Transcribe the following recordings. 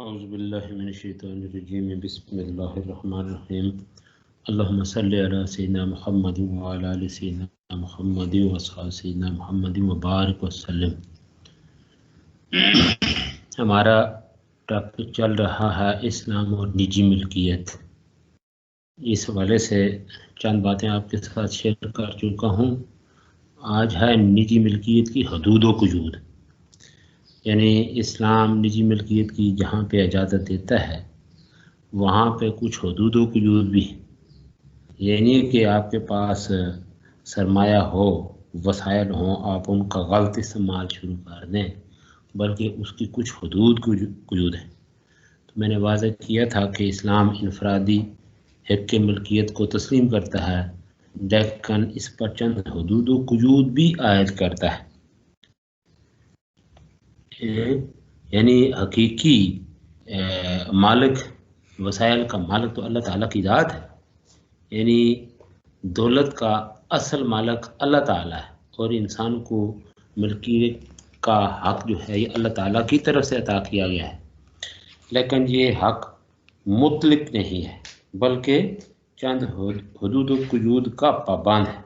اعوذ باللہ من الشیطان الرجیم بسم اللہ الرحمن الرحیم اللہم صلی علی سیدنا محمد وعلی آل سیدنا محمد وصحبہ سیدنا محمد وبارک وسلم۔ ہمارا ٹاپک چل رہا ہے اسلام اور نجی ملکیت۔ اس حوالے سے چند باتیں آپ کے ساتھ شیئر کر چکا ہوں۔ آج ہے نجی ملکیت کی حدود و قیود، یعنی اسلام نجی ملکیت کی جہاں پہ اجازت دیتا ہے وہاں پہ کچھ حدود و قیود بھی، یعنی کہ آپ کے پاس سرمایہ ہو، وسائل ہوں، آپ ان کا غلط استعمال شروع کر دیں، بلکہ اس کی کچھ حدود قیود ہیں۔ تو میں نے واضح کیا تھا کہ اسلام انفرادی حق ملکیت کو تسلیم کرتا ہے، لیکن اس پر چند حدود و قیود بھی عائد کرتا ہے۔ یعنی حقیقی مالک، وسائل کا مالک تو اللہ تعالیٰ کی ذات ہے، یعنی دولت کا اصل مالک اللہ تعالیٰ ہے، اور انسان کو ملکیت کا حق جو ہے یہ اللہ تعالیٰ کی طرف سے عطا کیا گیا ہے، لیکن یہ حق مطلق نہیں ہے بلکہ چند حدود و قیود کا پابند ہے۔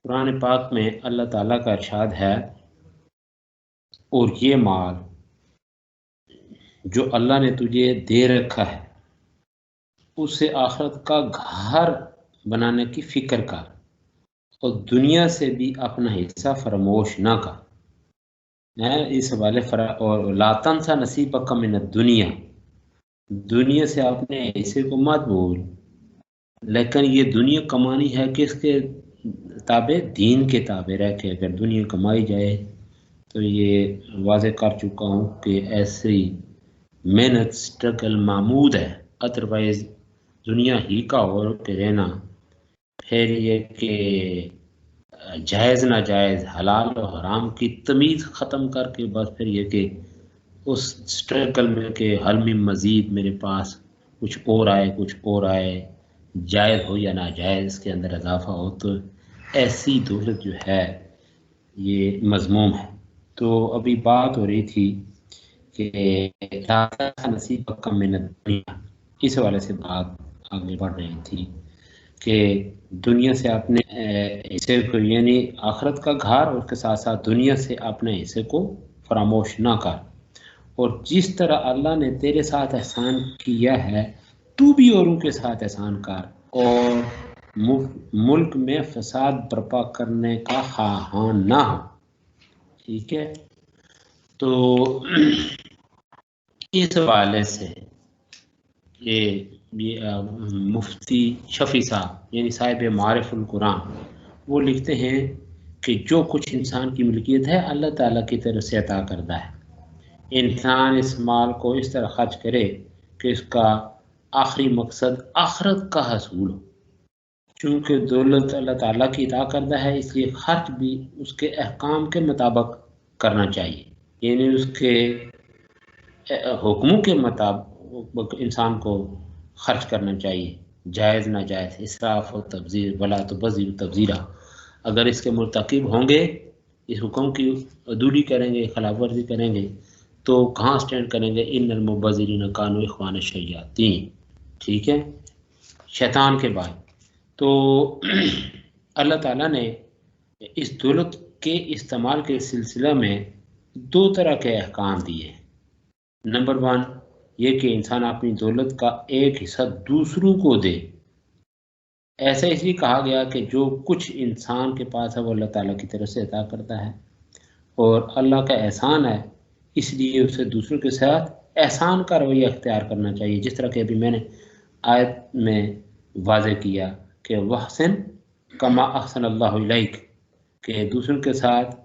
قرآن پاک میں اللہ تعالیٰ کا ارشاد ہے، اور یہ مال جو اللہ نے تجھے دے رکھا ہے اسے آخرت کا گھر بنانے کی فکر کر، اور دنیا سے بھی اپنا حصہ فراموش نہ کر۔ اس حوالے اور لا تنسا نصیبک من الدنیا، دنیا سے اپنے حصے کو مت بھول، لیکن یہ دنیا کمانی ہے کس کے تابع؟ دین کے تابع رہ کے اگر دنیا کمائی جائے تو یہ واضح کر چکا ہوں کہ ایسی محنت سٹرگل معمود ہے، ادروائز دنیا ہی کا ہو کے رہنا، پھر یہ کہ جائز ناجائز حلال و حرام کی تمیز ختم کر کے بس پھر یہ کہ اس سٹرگل میں کہ حل میں مزید میرے پاس کچھ اور آئے، کچھ اور آئے، جائز ہو یا ناجائز اس کے اندر اضافہ ہو، تو ایسی دولت جو ہے یہ مذموم ہے۔ تو ابھی بات ہو رہی تھی کہ نصیب کا من الدنیا، اس حوالے سے بات آگے بڑھ رہی تھی کہ دنیا سے اپنے حصے کو، یعنی آخرت کا گھر، اور اس کے ساتھ ساتھ دنیا سے اپنے حصے کو فراموش نہ کر، اور جس طرح اللہ نے تیرے ساتھ احسان کیا ہے تو بھی اوروں کے ساتھ احسان کر، اور ملک میں فساد برپا کرنے کا خواہاں نہ ہو۔ ٹھیک ہے، تو اس حوالے سے یہ مفتی شفیع صاحب یعنی صاحب معارف القرآن وہ لکھتے ہیں کہ جو کچھ انسان کی ملکیت ہے اللہ تعالیٰ کی طرف سے عطا کردہ ہے، انسان اس مال کو اس طرح خرچ کرے کہ اس کا آخری مقصد آخرت کا حصول ہو۔ چونکہ دولت اللہ تعالیٰ کی عطا کردہ ہے، اس لیے خرچ بھی اس کے احکام کے مطابق کرنا چاہیے، یعنی اس کے حکموں کے مطابق انسان کو خرچ کرنا چاہیے، جائز ناجائز، اسراف و تبذیر، ولا تبذروا تبذیرا۔ اگر اس کے مرتکب ہوں گے، اس حکم کی عدولی کریں گے، خلاف ورزی کریں گے، تو کہاں سٹینڈ کریں گے؟ ان المبذرین کانوا اخوان الشیاطین۔ ٹھیک ہے، شیطان کے بھائی۔ تو اللہ تعالیٰ نے اس دولت کے استعمال کے سلسلہ میں دو طرح کے احکام دیے ہیں۔ نمبر 1 یہ کہ انسان اپنی دولت کا ایک حصہ دوسروں کو دے۔ ایسا اس لیے کہا گیا کہ جو کچھ انسان کے پاس ہے وہ اللہ تعالیٰ کی طرف سے عطا کرتا ہے، اور اللہ کا احسان ہے، اس لیے اسے دوسروں کے ساتھ احسان کا رویہ اختیار کرنا چاہیے، جس طرح کہ ابھی میں نے آیت میں واضح کیا کہ وحسن کما احسن اللہ الیک، کہ دوسروں کے ساتھ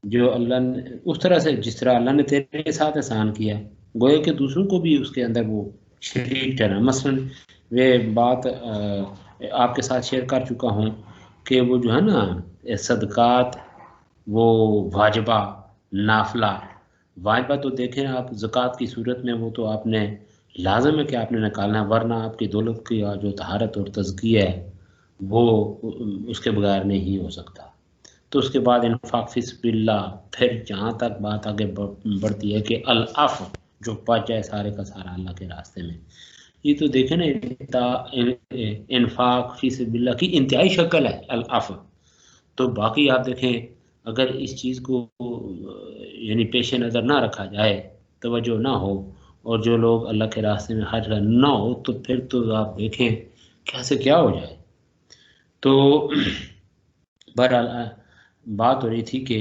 جو اللہ نے اس طرح سے جس طرح اللہ نے تیرے ساتھ احسان کیا، گویا کہ دوسروں کو بھی اس کے اندر وہ شریک ٹھہرا۔ مثلا وہ بات آپ کے ساتھ شیئر کر چکا ہوں کہ وہ جو ہے نا صدقات، وہ واجبہ نافلہ، واجبہ تو دیکھیں آپ زکوٰۃ کی صورت میں وہ تو آپ نے لازم ہے کہ آپ نے نکالنا ہے، ورنہ آپ کی دولت کی جو طہارت اور تزکیہ ہے وہ اس کے بغیر نہیں ہو سکتا۔ تو اس کے بعد انفاق فی سبیل اللہ، پھر جہاں تک بات آگے بڑھتی ہے کہ العفو، جو بچ جائے سارے کا سارا اللہ کے راستے میں. یہ تو دیکھیں نا انفاق فی سبیل اللہ کی انتہائی شکل ہے العفو. تو باقی آپ دیکھیں اگر اس چیز کو یعنی پیش نظر نہ رکھا جائے، توجہ نہ ہو، اور جو لوگ اللہ کے راستے میں خرچ نہ ہو، تو پھر تو آپ دیکھیں کیسے کیا ہو جائے. تو بہرحال بات ہو رہی تھی کہ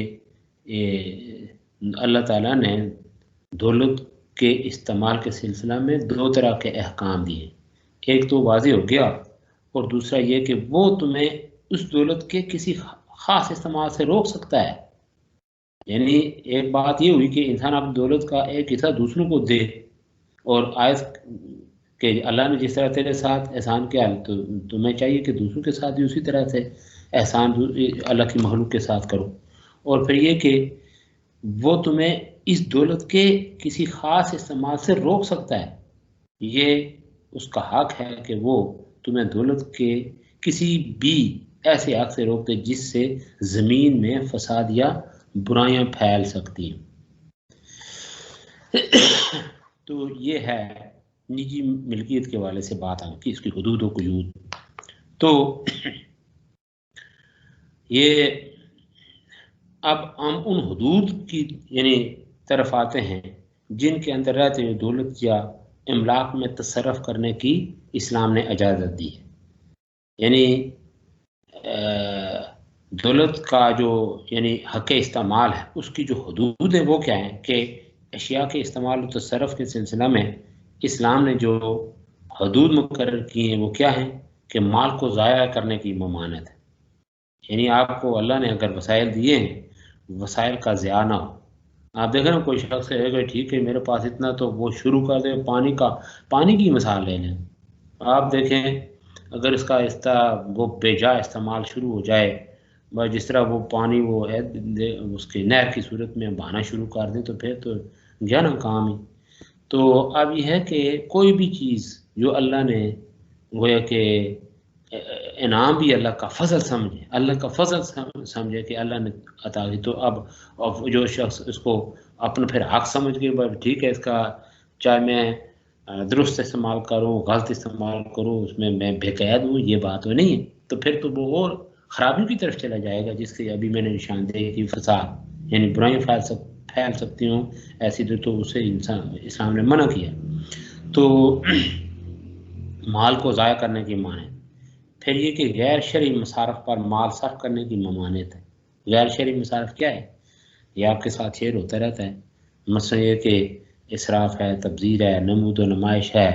اللہ تعالیٰ نے دولت کے استعمال کے سلسلہ میں دو طرح کے احکام دیے. ایک تو واضح ہو گیا، اور دوسرا یہ کہ وہ تمہیں اس دولت کے کسی خاص استعمال سے روک سکتا ہے. یعنی ایک بات یہ ہوئی کہ انسان اپنی دولت کا ایک حصہ دوسروں کو دے، اور آیت کہ اللہ نے جس طرح تیرے ساتھ احسان کیا تو تمہیں چاہیے کہ دوسروں کے ساتھ بھی اسی طرح سے احسان اللہ کی مخلوق کے ساتھ کرو. اور پھر یہ کہ وہ تمہیں اس دولت کے کسی خاص استعمال سے روک سکتا ہے. یہ اس کا حق ہے کہ وہ تمہیں دولت کے کسی بھی ایسے حق سے روک دے جس سے زمین میں فساد یا برائیاں پھیل سکتی ہیں. تو یہ ہے نجی ملکیت کے والے سے بات آئی کہ اس کی حدود و قیود. تو یہ اب ہم ان حدود کی یعنی طرف آتے ہیں جن کے اندر رہتے ہوئے دولت یا املاک میں تصرف کرنے کی اسلام نے اجازت دی ہے. یعنی دولت کا جو یعنی حق استعمال ہے اس کی جو حدود ہیں وہ کیا ہیں کہ اشیاء کے استعمال و تصرف کے سلسلہ میں اسلام نے جو حدود مقرر کی ہیں وہ کیا ہیں کہ مال کو ضائع کرنے کی ممانعت ہے. یعنی آپ کو اللہ نے اگر وسائل دیے ہیں، وسائل کا ضیاع نہ ہو. آپ دیکھیں نا کوئی شخص ہے کہ ٹھیک ہے میرے پاس اتنا، تو وہ شروع کر دے پانی کی مثال لے لیں. آپ دیکھیں اگر اس کا وہ بے جا استعمال شروع ہو جائے، جس طرح وہ پانی وہ ہے اس کے نہر کی صورت میں بہانا شروع کر دیں، تو پھر تو گیا نا کام ہی. تو اب یہ ہے کہ کوئی بھی چیز جو اللہ نے گویا کہ انعام بھی اللہ کا فضل سمجھے، اللہ کا فضل سمجھے کہ اللہ نے عطا کی، تو اب جو شخص اس کو اپنا پھر حق سمجھ کے ٹھیک ہے اس کا چاہے میں درست استعمال کروں غلط استعمال کروں اس میں بے قید ہوں، یہ بات وہ نہیں ہے. تو پھر تو وہ اور خرابی کی طرف چلا جائے گا، جس سے ابھی میں نے نشاندہی کی فساد یعنی برائیاں پھیل سکتی ہوں ایسی تو اسے اسلام نے منع کیا. تو مال کو ضائع کرنے کی معنی. پھر یہ کہ غیر شرعی مصارف پر مال صرف کرنے کی ممانعت ہے. غیر شرعی مصارف کیا ہے؟ یہ آپ کے ساتھ شیئر ہوتا رہتا ہے. مثلا یہ کہ اسراف ہے، تبذیر ہے، نمود و نمائش ہے،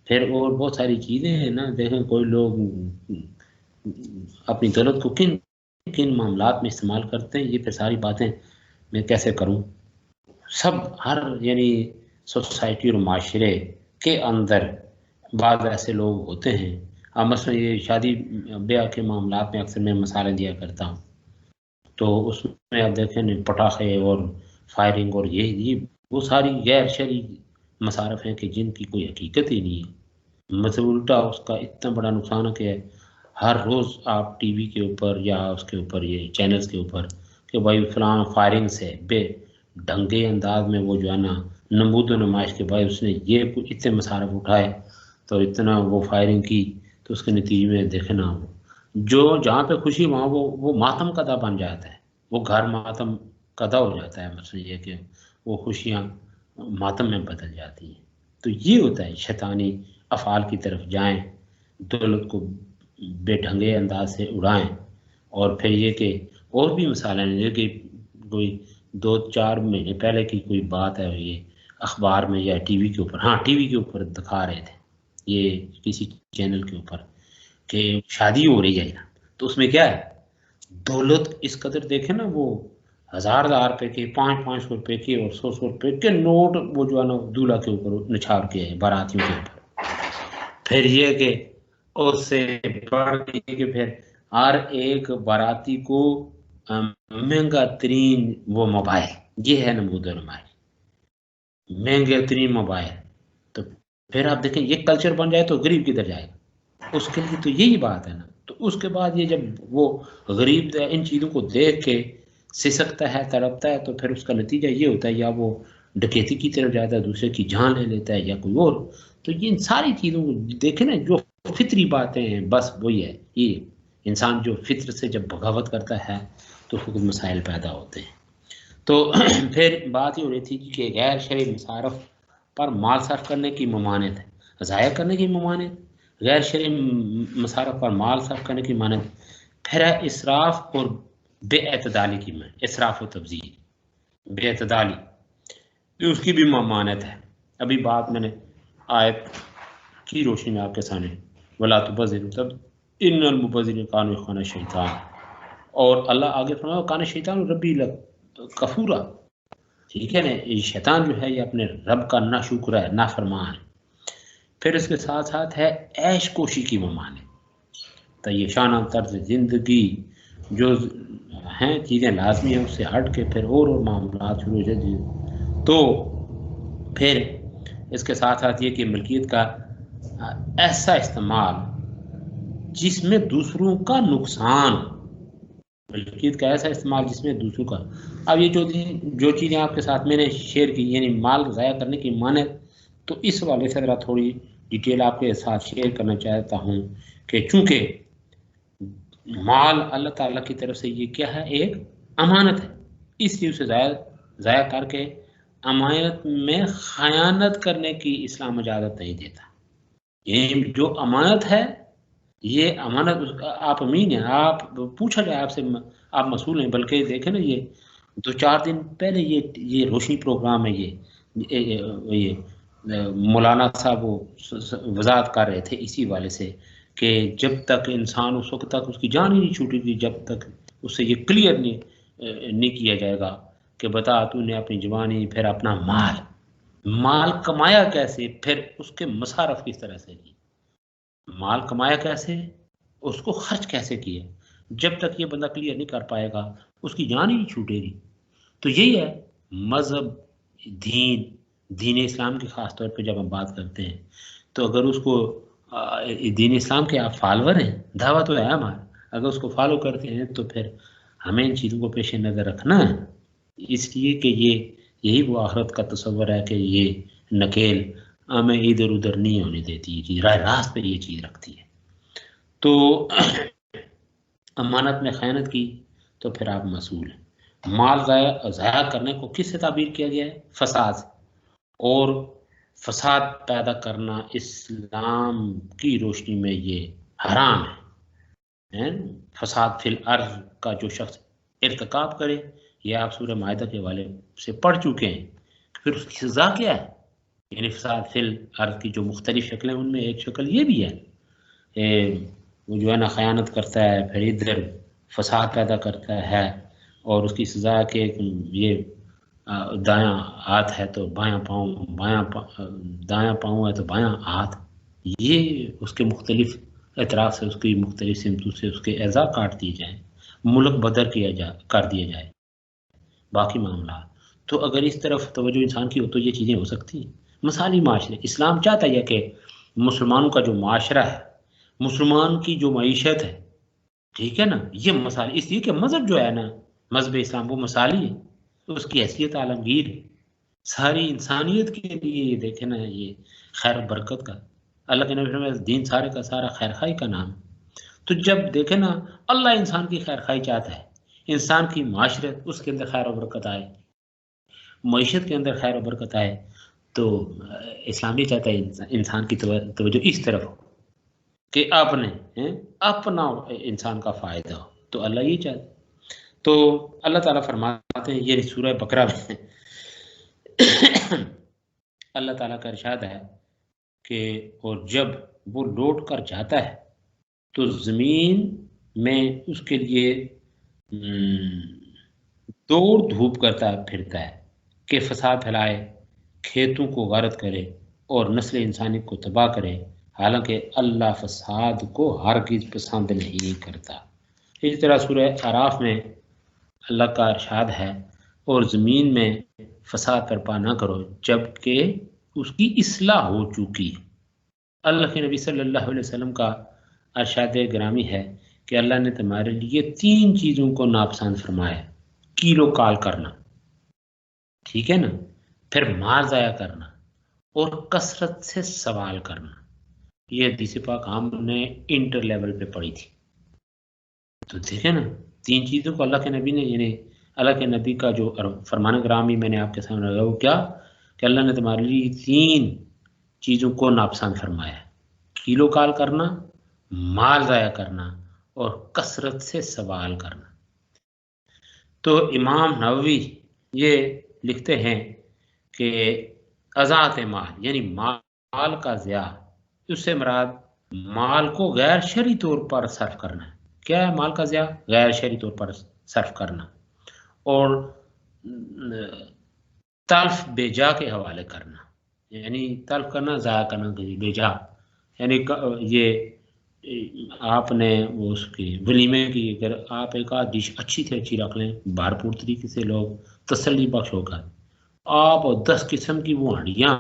پھر اور بہت ساری چیزیں ہیں نا. دیکھیں کوئی لوگ اپنی دولت کو کن معاملات میں استعمال کرتے ہیں، یہ پھر ساری باتیں میں کیسے کروں. سب ہر یعنی سوسائٹی اور معاشرے کے اندر بعض ایسے لوگ ہوتے ہیں. اب مثلا یہ شادی بیاہ کے معاملات میں اکثر میں مسالے دیا کرتا ہوں، تو اس میں آپ دیکھیں پٹاخے اور فائرنگ اور یہ وہ ساری غیر شرعی مصارف ہیں کہ جن کی کوئی حقیقت ہی نہیں ہے. مطلب الٹا اس کا اتنا بڑا نقصان ہے کہ ہر روز آپ ٹی وی کے اوپر یا اس کے اوپر یہ چینلز کے اوپر کہ بھائی فلاں فائرنگ سے بے ڈھنگے انداز میں وہ جو ہے نا نمود و نمائش کے بھائی اس نے یہ اتنے مصارف اٹھائے تو اتنا وہ فائرنگ کی، تو اس کے نتیجے میں دیکھیں نا جو جہاں پہ خوشی وہاں وہ ماتم قدا بن جاتا ہے، وہ گھر ماتم قدا ہو جاتا ہے. مثلا یہ کہ وہ خوشیاں ماتم میں بدل جاتی ہیں. تو یہ ہوتا ہے شیطانی افعال کی طرف جائیں، دولت کو بے ڈھنگے انداز سے اڑائیں. اور پھر یہ کہ اور بھی مثالیں ہیں کہ کوئی 2-4 مہینے پہلے کی کوئی بات ہے، یہ اخبار میں یا ٹی وی کے اوپر، ہاں ٹی وی کے اوپر دکھا رہے تھے یہ کسی چینل کے اوپر کہ شادی ہو رہی ہے نا، تو اس میں کیا ہے دولت اس قدر دیکھیں نا، وہ 1000 روپے کے 500 روپے کے اور 100 روپے کے نوٹ وہ جو ہے نا دولہا کے اوپر نچھاڑ کے ہے باراتیوں کے اوپر. پھر یہ کہ اس سے بڑھ کے کہ پھر ہر ایک باراتی کو مہنگا ترین وہ موبائل، یہ ہے نمود و نمائش، مہنگے ترین موبائل. تو پھر آپ دیکھیں یہ کلچر بن جائے تو غریب کدھر جائے گا؟ اس کے لیے تو یہی بات ہے نا. تو اس کے بعد یہ جب وہ غریب ان چیزوں کو دیکھ کے سسکتا ہے، تڑپتا ہے، تو پھر اس کا نتیجہ یہ ہوتا ہے یا وہ ڈکیتی کی طرف جاتا ہے، دوسرے کی جان لے لیتا ہے یا کوئی اور. تو یہ ان ساری چیزوں کو دیکھیں نا، جو فطری باتیں ہیں بس وہی ہے. یہ انسان جو فطر سے جب بغاوت کرتا ہے تو اس کو مسائل پیدا ہوتے ہیں. تو پھر بات یہ ہو رہی تھی کہ غیر شرعی مصارف پر مال صرف کرنے کی ممانعت ہے، ضائع کرنے کی ممانعت، غیر شرعی مصارف پر مال صرف کرنے کی ممانعت. پھر ہے اسراف اور بے اعتدالی کی ممانعت، اسراف و تبذیر، بے اعتدالی اس کی بھی ممانعت ہے. ابھی بات میں نے آیت کی روشنی میں آپ کے سامنے، ولا تبذروا تبذیرا ان المبذرین کانوا اخوان الشیطان. اور اللہ آگے فرمایا کان شیطان ربی کفورا. ٹھیک ہے نا، یہ شیطان جو ہے یہ اپنے رب کا نا شکر ہے، نافرمان ہے. پھر اس کے ساتھ ساتھ ہے عیش کوشی کی ممانعت، تو یہ شانہ طرز زندگی جو ہیں چیزیں لازمی ہیں اس سے ہٹ کے پھر اور معاملات شروع ہو جاتے ہیں. تو پھر اس کے ساتھ ساتھ یہ کہ ملکیت کا ایسا استعمال جس میں دوسروں کا نقصان، ملکیت کا ایسا استعمال جس میں دوسروں کا. اب یہ جو چیزیں آپ کے ساتھ میں نے شیئر کی، یعنی مال ضائع کرنے کی مانعت، تو اس والے سے ذرا تھوڑی ڈیٹیل آپ کے ساتھ شیئر کرنا چاہتا ہوں کہ چونکہ مال اللہ تعالیٰ کی طرف سے یہ کیا ہے، ایک امانت ہے، اس لیے اسے ضائع کر کے امانت میں خیانت کرنے کی اسلام اجازت نہیں دیتا. یہ جو امانت ہے، یہ امانت آپ امین ہیں، آپ پوچھا جائے آپ سے، آپ مسئول ہیں. بلکہ دیکھیں نا، یہ 2-4 دن پہلے یہ روشنی پروگرام ہے، یہ مولانا صاحب وہ وضاحت کر رہے تھے اسی والے سے کہ جب تک انسان اس وقت تک اس کی جان ہی نہیں چھوٹی تھی جب تک اس سے یہ کلیئر نہیں کیا جائے گا کہ بتا تو نے اپنی جوانی، پھر اپنا مال کمایا کیسے، پھر اس کے مصارف کس طرح سے کی، مال کمایا کیسے، اس کو خرچ کیسے کیا. جب تک یہ بندہ کلیئر نہیں کر پائے گا اس کی جان ہی نہیں چھوٹے گی. تو یہی ہے مذہب، دین اسلام کی خاص طور پہ جب ہم بات کرتے ہیں تو اگر اس کو دین اسلام کے آپ فالور ہیں، دعوت تو ہے ہمارا، اگر اس کو فالو کرتے ہیں تو پھر ہمیں ان چیزوں کو پیش نظر رکھنا ہے. اس لیے کہ یہی وہ آخرت کا تصور ہے کہ یہ نکیل ہمیں ادھر ادھر نہیں ہونے دیتی، یہ چیز راہ راست پہ یہ چیز رکھتی ہے. تو امانت میں خیانت کی تو پھر آپ مسئول ہیں. مال ضائع کرنے کو کس سے تعبیر کیا گیا ہے؟ فساد سے. اور فساد پیدا کرنا اسلام کی روشنی میں یہ حرام ہے. فساد فی الارض کا جو شخص ارتکاب کرے، یہ آپ سورہ مائدہ کے حوالے سے پڑھ چکے ہیں، پھر اس کی سزا کیا ہے. یعنی فساد فی الارض کی جو مختلف شکلیں، ان میں ایک شکل یہ بھی ہے، وہ جو ہے نا خیانت کرتا ہے، پھر ادھر فساد پیدا کرتا ہے، اور اس کی سزا کہ یہ دایاں ہاتھ ہے تو بایاں پاؤں، دایاں پاؤں ہے تو بایاں ہاتھ، یہ اس کے مختلف اعتراف سے، اس کی مختلف سمتوں سے اس کے اعضاء کاٹ دیے جائیں، ملک بدر کر دیا جائے، باقی معاملات. تو اگر اس طرف توجہ انسان کی ہو تو یہ چیزیں ہو سکتی ہیں. مثالی معاشرے، اسلام چاہتا ہے کہ مسلمانوں کا جو معاشرہ ہے، مسلمان کی جو معیشت ہے، ٹھیک ہے نا، یہ مثالی، اس لیے کہ مذہب جو ہے نا، مذہب اسلام وہ مثالی ہے، تو اس کی حیثیت عالمگیر ہے ساری انسانیت کے لیے. یہ دیکھیں نا، یہ خیر و برکت کا، اللہ کے نبی فرمایا دین سارے کا سارا خیر خائی کا نام. تو جب دیکھیں نا اللہ انسان کی خیر خائی چاہتا ہے، انسان کی معاشرت اس کے اندر خیر و برکت آئے، معیشت کے اندر خیر و برکت آئے، تو اسلام یہ چاہتا ہے انسان کی توجہ اس طرف ہو کہ اپنا انسان کا فائدہ ہو. تو اللہ یہ چاہتا ہے. تو اللہ تعالیٰ فرماتے ہیں، یہ سورہ بقرہ میں اللہ تعالیٰ کا ارشاد ہے کہ اور جب وہ لوٹ کر جاتا ہے تو زمین میں اس کے لیے دوڑ دھوپ کرتا پھرتا ہے کہ فساد پھیلائے، کھیتوں کو غارت کرے اور نسل انسانی کو تباہ کرے، حالانکہ اللہ فساد کو ہرگز پسند نہیں کرتا. اس طرح سورہ اعراف میں اللہ کا ارشاد ہے، اور زمین میں فساد برپا نہ کرو جب کہ اس کی اصلاح ہو چکی. اللہ کے نبی صلی اللہ علیہ وسلم کا ارشاد گرامی ہے کہ اللہ نے تمہارے لیے 3 چیزوں کو ناپسند فرمایا. کیلو کال کرنا، ٹھیک ہے نا، پھر مال ضائع کرنا اور کثرت سے سوال کرنا. یہ حدیث پاک ہم نے انٹر لیول پہ پڑھی تھی. تو دیکھیں نا 3 چیزوں کو اللہ کے نبی نے، یعنی اللہ کے نبی کا جو فرمان گرامی میں نے آپ کے سامنے رکھا وہ کیا کہ اللہ نے تمہارے لیے 3 چیزوں کو ناپسند فرمایا ہے: کیلو کال کرنا، مال ضائع کرنا اور کثرت سے سوال کرنا. تو امام نووی یہ لکھتے ہیں کہ اضاعت مال یعنی مال کا ضیاع، اس سے مراد مال کو غیر شرعی طور پر صرف کرنا ہے. کیا ہے مال کا ضیاع؟ غیر شرعی طور پر صرف کرنا اور تلف بے جا کے حوالے کرنا، یعنی تلف کرنا، ضائع کرنا بے جا. یعنی یہ آپ نے اس کی ولیمے کی اگر آپ ایک آدھ ڈش اچھی سے اچھی رکھ لیں، بھرپور طریقے سے لوگ تسلی بخش ہو کر، آپ 10 قسم کی وہ ہنڈیاں،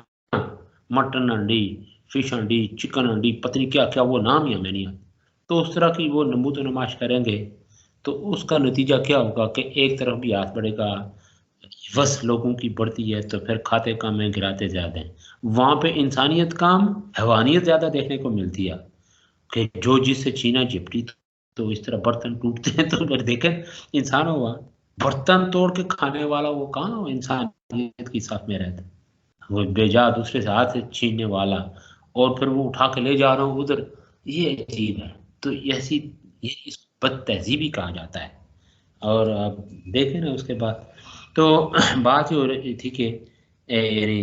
مٹن ہنڈی، فش ہنڈی، چکن ہنڈی، پتنی کیا کیا وہ نام ہی ہمیں نہیں آتا، تو اس طرح کی وہ نمود و نمائش کریں گے تو اس کا نتیجہ کیا ہوگا کہ ایک طرف بھی ہاتھ بڑھے گا، بس لوگوں کی بڑھتی ہے تو پھر کھاتے کم ہیں گراتے زیادہ ہیں. وہاں پہ انسانیت کام، حیوانیت زیادہ دیکھنے کو ملتی ہے کہ جو جس سے چھینا جھپٹی تو اس طرح برتن ٹوٹتے ہیں. تو پھر دیکھیں انسان ہوا برتن توڑ کے کھانے والا وہ کہاں انسانیت کی صف میں رہتا، وہ بے جا دوسرے سے ہاتھ سے چھیننے والا اور پھر وہ اٹھا کے لے جا رہا ہوں ادھر. یہ عجیب ہے. تو ایسی یہ اس بد تہذیبی کہا جاتا ہے. اور آپ دیکھیں نا اس کے بعد تو بات یہ ہو رہی تھی کہ یعنی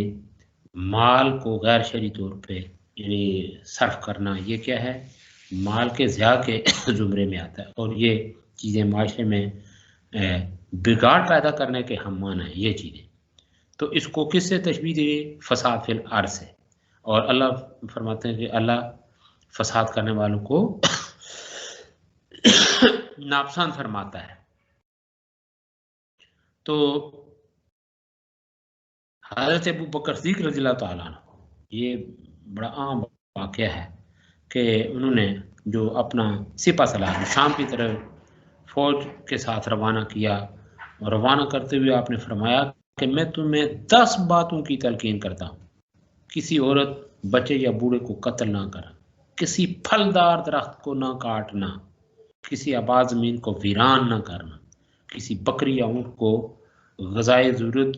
مال کو غیر شرعی طور پہ یعنی صرف کرنا یہ کیا ہے؟ مال کے ضیاع کے زمرے میں آتا ہے، اور یہ چیزیں معاشرے میں بگاڑ پیدا کرنے کے ہم معنی ہیں یہ چیزیں. تو اس کو کس سے تشبیہ دی گئی؟ فساد فی الارض سے. اور اللہ فرماتے ہیں کہ اللہ فساد کرنے والوں کو ناپسند فرماتا ہے. تو حضرت ابو بکر صدیق رضی اللہ تعالیٰ عنہ، یہ بڑا عام واقعہ ہے کہ انہوں نے جو اپنا سپہ سالار شام کی طرف فوج کے ساتھ روانہ کیا، اور روانہ کرتے ہوئے آپ نے فرمایا کہ میں تمہیں 10 باتوں کی تلقین کرتا ہوں: کسی عورت، بچے یا بوڑھے کو قتل نہ کرنا، کسی پھلدار درخت کو نہ کاٹنا، کسی آباد زمین کو ویران نہ کرنا، کسی بکری یا اونٹ کو غذائے ضرورت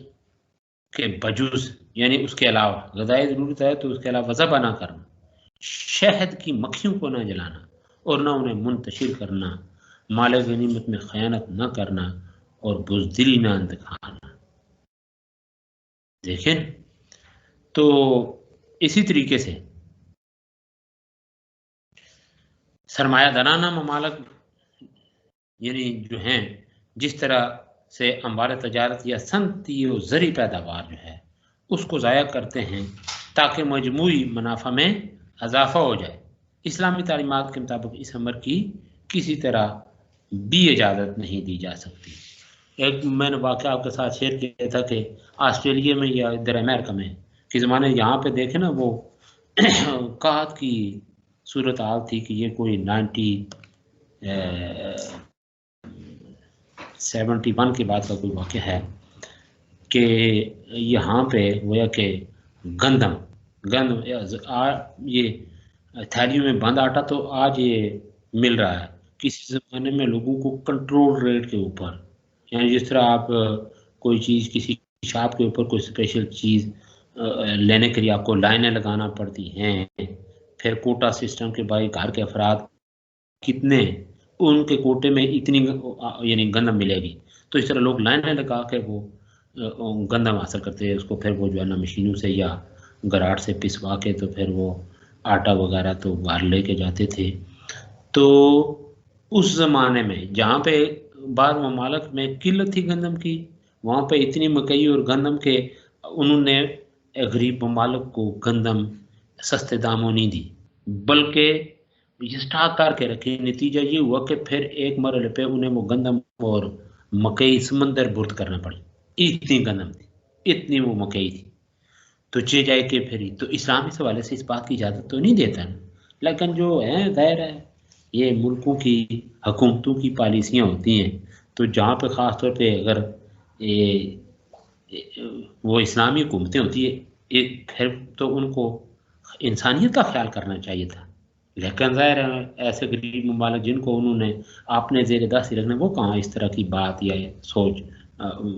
کے بجوز یعنی اس کے علاوہ غذائی ضرورت ہے تو اس کے علاوہ ذبح نہ کرنا، شہد کی مکھیوں کو نہ جلانا اور نہ انہیں منتشر کرنا، مال غنیمت میں خیانت نہ کرنا اور بزدلی نہ دکھانا. دیکھیں تو اسی طریقے سے سرمایہ دارانہ ممالک یعنی جو ہیں جس طرح سے اموال تجارت یا صنعتی و زرعی پیداوار جو ہے اس کو ضائع کرتے ہیں تاکہ مجموعی منافع میں اضافہ ہو جائے. اسلامی تعلیمات کے مطابق اس امر کی کسی طرح بھی اجازت نہیں دی جا سکتی. ایک میں نے واقعہ آپ کے ساتھ شیئر کیا تھا کہ آسٹریلیا میں یا ادھر امریکہ میں کے زمانے یہاں پہ دیکھیں نا وہ قحط کی صورت حال تھی کہ یہ کوئی 71 کے بعد کا کوئی واقعہ ہے کہ یہاں پہ گویا کہ گندم یہ تھیلیوں میں بند آٹا تو آج یہ مل رہا ہے، کسی زمانے میں لوگوں کو کنٹرول ریٹ کے اوپر، یعنی جس طرح آپ کوئی چیز کسی شاپ کے اوپر کوئی اسپیشل چیز لینے کے لیے آپ کو لائنیں لگانا پڑتی ہیں، پھر کوٹا سسٹم کے بھائی گھر کے افراد کتنے ان کے کوٹے میں اتنی یعنی گندم ملے گی، تو اس طرح لوگ لائنیں لگا کے وہ گندم حاصل کرتے ہیں، اس کو پھر وہ جو ہے نا مشینوں سے یا گراٹ سے پسوا کے تو پھر وہ آٹا وغیرہ تو باہر لے کے جاتے تھے. تو اس زمانے میں جہاں پہ بعض ممالک میں قلت تھی گندم کی، وہاں پہ اتنی مکئی اور گندم کے انہوں نے غریب ممالک کو گندم سستے داموں نہیں دی بلکہ یہ سٹاک کر کے رکھے. نتیجہ یہ ہوا کہ پھر ایک مرحلے پہ انہیں وہ گندم اور مکئی سمندر برد کرنا پڑی، اتنی گندم تھی، اتنی وہ مکئی تھی. تو چے جائے کہ پھر تو اسلام اس حوالے سے اس بات کی اجازت تو نہیں دیتا نا، لیکن جو ہے ظاہر ہے یہ ملکوں کی حکومتوں کی پالیسیاں ہوتی ہیں. تو جہاں پہ خاص طور پہ اگر وہ اسلامی حکومتیں ہوتی ہے پھر تو ان کو انسانیت کا خیال کرنا چاہیے تھا، لیکن ظاہر ہے ایسے غریب ممالک جن کو انہوں نے اپنے زیر دست رکھنا، وہ کہاں اس طرح کی بات یا سوچ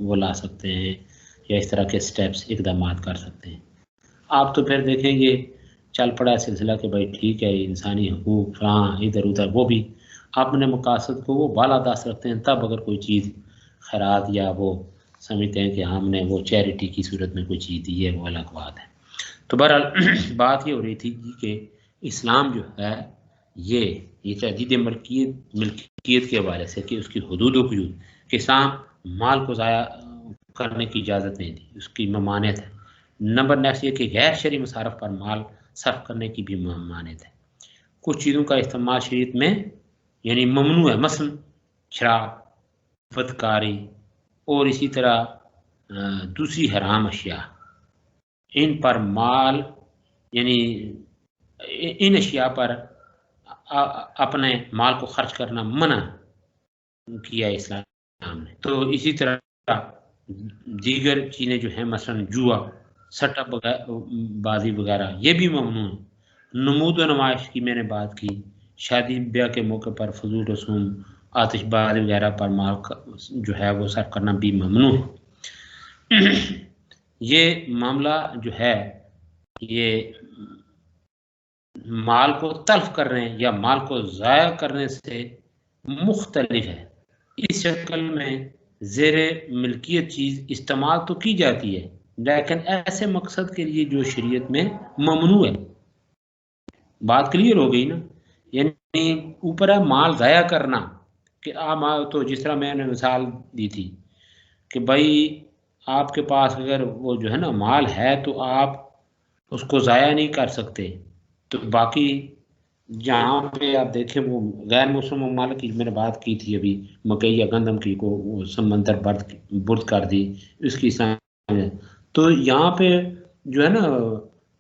وہ لا سکتے ہیں یا اس طرح کے سٹیپس اقدامات کر سکتے ہیں۔ آپ تو پھر دیکھیں گے چل پڑا ہے سلسلہ کہ بھائی ٹھیک ہے انسانی حقوق فلاں ادھر ادھر، وہ بھی اپنے مقاصد کو وہ بالا دست رکھتے ہیں، تب اگر کوئی چیز خیرات یا وہ سمجھتے ہیں کہ ہم نے وہ چیریٹی کی صورت میں کوئی چیز دی ہے، وہ الگ بات ہے۔ تو بہرحال بات یہ ہو رہی تھی کہ اسلام جو ہے یہ تجدید ملکیت کے حوالے سے کہ اس کی حدود و قیود، کہ اسلام مال کو ضائع کرنے کی اجازت نہیں دی، اس کی ممانعت ہے۔ نمبر نیکسٹ یہ کہ غیر شرعی مصارف پر مال صرف کرنے کی بھی ممانعت ہے۔ کچھ چیزوں کا استعمال شریعت میں یعنی ممنوع ہے، مثلا شراب، بدکاری اور اسی طرح دوسری حرام اشیاء، ان پر مال یعنی ان اشیاء پر اپنے مال کو خرچ کرنا منع کیا اسلام نے۔ تو اسی طرح دیگر چیزیں جو ہیں مثلا جوا، سٹا بازی وغیرہ یہ بھی ممنوع ہے۔ نمود و نمائش کی میں نے بات کی، شادی بیاہ کے موقع پر فضول رسوم، آتش بازی وغیرہ پر مال جو ہے وہ صرف کرنا بھی ممنوع ہے۔ یہ معاملہ جو ہے یہ مال کو تلف کرنے یا مال کو ضائع کرنے سے مختلف ہے۔ اس شکل میں زیر ملکیت چیز استعمال تو کی جاتی ہے لیکن ایسے مقصد کے لیے جو شریعت میں ممنوع ہے۔ بات کلیئر ہو گئی نا؟ یعنی اوپر ہے مال ضائع کرنا، کہ تو جس طرح میں نے مثال دی تھی کہ بھائی آپ کے پاس اگر وہ جو ہے نا مال ہے تو آپ اس کو ضائع نہیں کر سکتے، تو باقی جہاں پہ آپ دیکھیں وہ غیر مسلم ممالک کی میں نے بات کی تھی ابھی، مکئی یا گندم کی کو سمندر برد کر دی اس کی، تو یہاں پہ جو ہے نا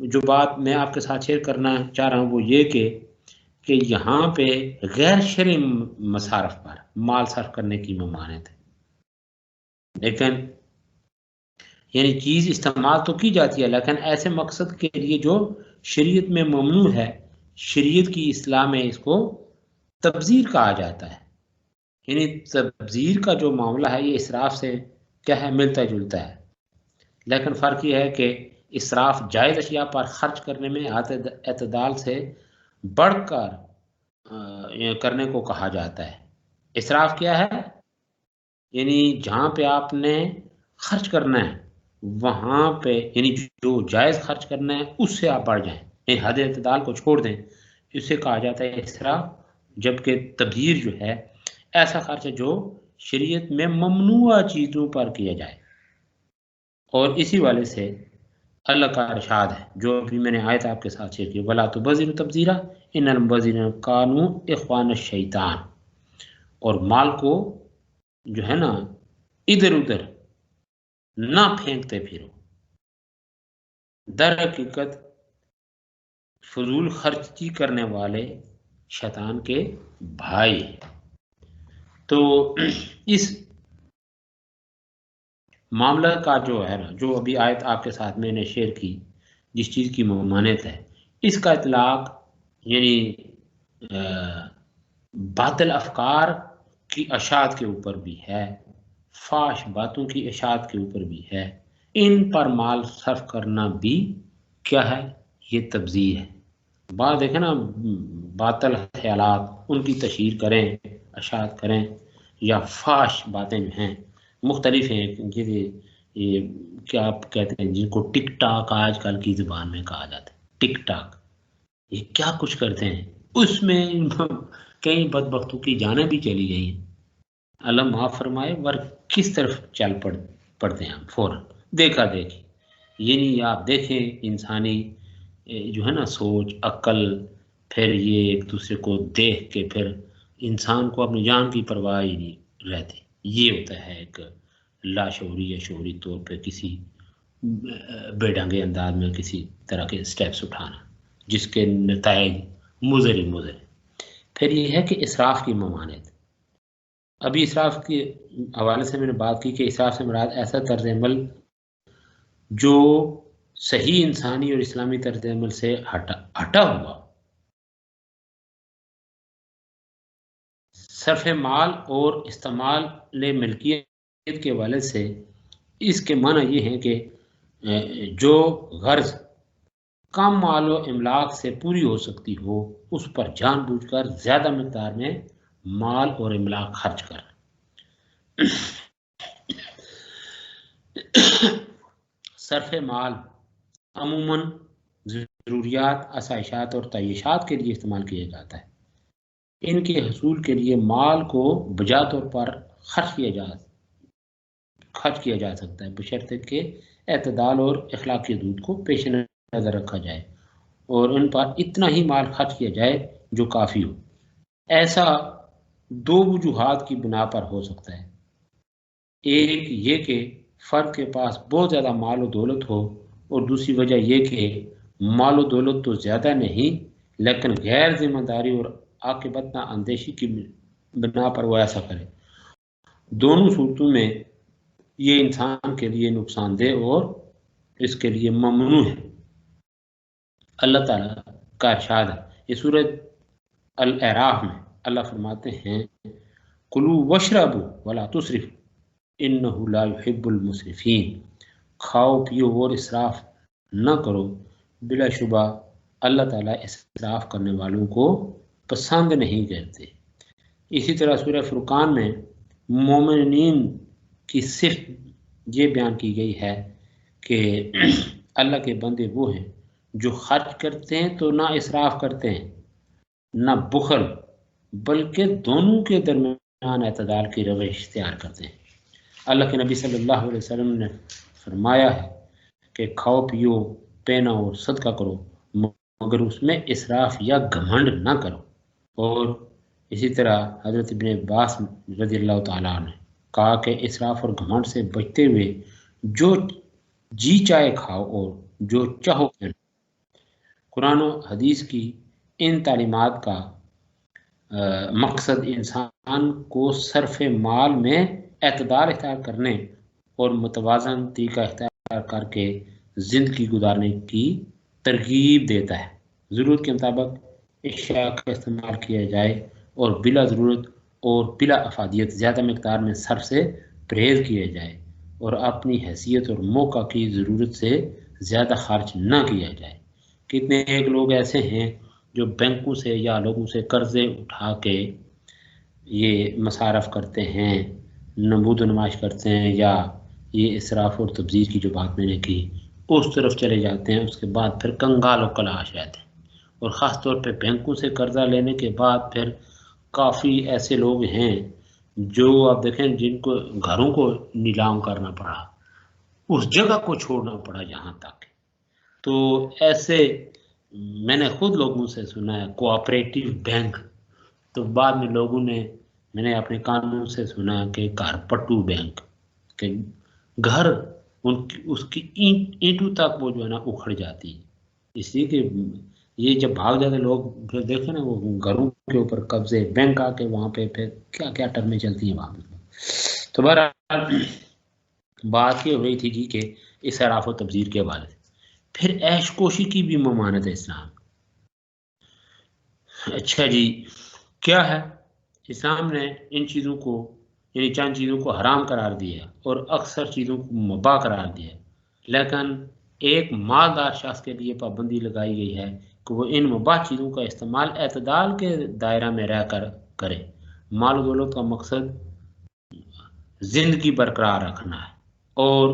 جو بات میں آپ کے ساتھ شیئر کرنا چاہ رہا ہوں وہ یہ کہ یہاں پہ غیر شرعی مصارف پر مال صرف کرنے کی ممانعت ہے، لیکن یعنی چیز استعمال تو کی جاتی ہے لیکن ایسے مقصد کے لیے جو شریعت میں ممنوع ہے۔ شریعت کی اصطلاح میں اس کو تبذیر کہا جاتا ہے، یعنی تبذیر کا جو معاملہ ہے یہ اسراف سے کیا ہے ملتا جلتا ہے، لیکن فرق یہ ہے کہ اسراف جائز اشیاء پر خرچ کرنے میں اعتدال سے بڑھ کر کرنے کو کہا جاتا ہے۔ اسراف کیا ہے؟ یعنی جہاں پہ آپ نے خرچ کرنا ہے وہاں پہ یعنی جو جائز خرچ کرنا ہے اس سے آپ بڑھ جائیں، یعنی حد اعتدال کو چھوڑ دیں، اسے کہا جاتا ہے اسراف۔ جبکہ تبذیر جو ہے ایسا خرچ ہے جو شریعت میں ممنوع چیزوں پر کیا جائے، اور اسی والے سے اللہ کا ارشاد ہے جو ابھی میں نے آیت آپ کے ساتھ شیئر کی، وَلَا تُبَذِّرُوا تَبْذِيرًا إِنَّ الْمُبَذِّرِينَ كَانُوا إِخْوَانَ الشَّيْطَانِ، اور مال کو جو ہے نا ادھر ادھر نہ پھینکتے پھرو، در حقیقت فضول خرچی کرنے والے شیطان کے بھائی۔ تو اس معاملہ کا جو ہے نا جو ابھی آیت آپ کے ساتھ میں نے شیئر کی جس چیز کی ممانعت ہے، اس کا اطلاق یعنی باطل افکار کی اشاعت کے اوپر بھی ہے، فاش باتوں کی اشاعت کے اوپر بھی ہے، ان پر مال صرف کرنا بھی کیا ہے یہ تبذیر ہے۔ بات دیکھیں نا باطل خیالات ان کی تشہیر کریں، اشاعت کریں، یا فاش باتیں جو ہیں مختلف ہیں، یہ کیا آپ کہتے ہیں جن کو ٹک ٹاک آج کل کی زبان میں کہا جاتا ہے، ٹک ٹاک، یہ کیا کچھ کرتے ہیں، اس میں کئی بدبختوں کی جانیں بھی چلی گئی ہیں، اللہ معاف فرمائے، ور کس طرف چل پڑتے ہیں ہم فوراً دیکھا دیکھی۔ یعنی آپ دیکھیں انسانی جو ہے نا سوچ عقل، پھر یہ ایک دوسرے کو دیکھ کے پھر انسان کو اپنی جان کی پرواہ ہی نہیں رہتی، یہ ہوتا ہے ایک لاشعوری یا شعوری طور پہ کسی بے ڈھنگے انداز میں کسی طرح کے سٹیپس اٹھانا جس کے نتائج مضر ہی مضر۔ پھر یہ ہے کہ اسراف کی ممانعت۔ ابھی اسراف کے حوالے سے میں نے بات کی کہ اسراف سے مراد ایسا طرز عمل جو صحیح انسانی اور اسلامی طرز عمل سے ہٹا ہوا صرف مال اور استعمال ملکیت کے حوالے سے اس کے معنی یہ ہیں کہ جو غرض کم مال و املاک سے پوری ہو سکتی ہو اس پر جان بوجھ کر زیادہ مقدار میں مال اور املاک خرچ کر صرف مال عموماً ضروریات، آسائشات اور تعیشات کے لیے استعمال کیا جاتا ہے۔ ان کے حصول کے لیے مال کو بجا طور پر خرچ کیا جا سکتا ہے بشرطے کہ اعتدال اور اخلاقی حدود کو پیش نظر رکھا جائے اور ان پر اتنا ہی مال خرچ کیا جائے جو کافی ہو۔ ایسا دو وجوہات کی بنا پر ہو سکتا ہے، ایک یہ کہ فرد کے پاس بہت زیادہ مال و دولت ہو، اور دوسری وجہ یہ کہ مال و دولت تو زیادہ نہیں لیکن غیر ذمہ داری اور عاقبت اندیشی کی بنا پر وہ ایسا کرے۔ دونوں صورتوں میں یہ انسان کے لیے نقصان دہ اور اس کے لیے ممنوع ہے۔ اللہ تعالیٰ کا ارشاد ہے، یہ سورۃ الاعراف میں اللہ فرماتے ہیں کلوا واشربوا ولا تسرفوا انہ لا یحب المسرفین، کھاؤ پیو اور اسراف نہ کرو، بلا شبہ اللہ تعالیٰ اسراف کرنے والوں کو پسند نہیں کرتے۔ اسی طرح سورہ فرقان میں مومنین کی صفت یہ بیان کی گئی ہے کہ اللہ کے بندے وہ ہیں جو خرچ کرتے ہیں تو نہ اسراف کرتے ہیں نہ بخل، بلکہ دونوں کے درمیان اعتدال کی روش اختیار کرتے ہیں۔ اللہ کے نبی صلی اللہ علیہ وسلم نے فرمایا ہے کہ کھاؤ پیو پہنا اور صدقہ کرو مگر اس میں اسراف یا گھمنڈ نہ کرو۔ اور اسی طرح حضرت ابن عباس رضی اللہ تعالیٰ نے کہا کہ اسراف اور گھمنڈ سے بچتے ہوئے جو جی چاہے کھاؤ اور جو چاہو پہنو۔ قرآن و حدیث کی ان تعلیمات کا مقصد انسان کو صرف مال میں اعتدال اختیار کرنے اور متوازن طریقہ اختیار کر کے زندگی گزارنے کی ترغیب دیتا ہے۔ ضرورت کے مطابق اشیاء کا استعمال کیا جائے اور بلا ضرورت اور بلا افادیت زیادہ مقدار میں صرف سے پرہیز کیا جائے اور اپنی حیثیت اور موقع کی ضرورت سے زیادہ خرچ نہ کیا جائے۔ کتنے ایک لوگ ایسے ہیں جو بینکوں سے یا لوگوں سے قرضے اٹھا کے یہ مصارف کرتے ہیں، نمود و نمائش کرتے ہیں، یا یہ اسراف اور تبذیر کی جو بات میں نے کی اس طرف چلے جاتے ہیں، اس کے بعد پھر کنگال و کلاش رہتے ہیں۔ اور خاص طور پہ بینکوں سے قرضہ لینے کے بعد پھر کافی ایسے لوگ ہیں جو آپ دیکھیں جن کو گھروں کو نیلام کرنا پڑا، اس جگہ کو چھوڑنا پڑا یہاں تک۔ تو ایسے میں نے خود لوگوں سے سنا ہے کوآپریٹو بینک، تو بعد میں لوگوں نے میں نے اپنے کانوں سے سنا کہ گھر پٹو بینک، کہ گھر اس کی اینٹوں تک وہ جو ہے نا اکھڑ جاتی ہے، اس لیے کہ یہ جب بھاگ جاتے لوگ پھر دیکھیں نا وہ گھروں کے اوپر قبضے، بینک آ کے وہاں پہ پھر کیا کیا ٹرمیں چلتی ہیں وہاں پہ۔ تو بہرحال بات یہ ہو رہی تھی جی کہ اسراف و تبذیر کے حوالے سے۔ پھر عیش کوشی کی بھی ممانعت ہے اسلام۔ اچھا جی، کیا ہے؟ اسلام نے ان چیزوں کو یعنی چند چیزوں کو حرام قرار دیا اور اکثر چیزوں کو مباح قرار دیا، لیکن ایک مالدار شخص کے لیے پابندی لگائی گئی ہے کہ وہ ان مباح چیزوں کا استعمال اعتدال کے دائرہ میں رہ کر کرے۔ مال و دولت کا مقصد زندگی برقرار رکھنا ہے اور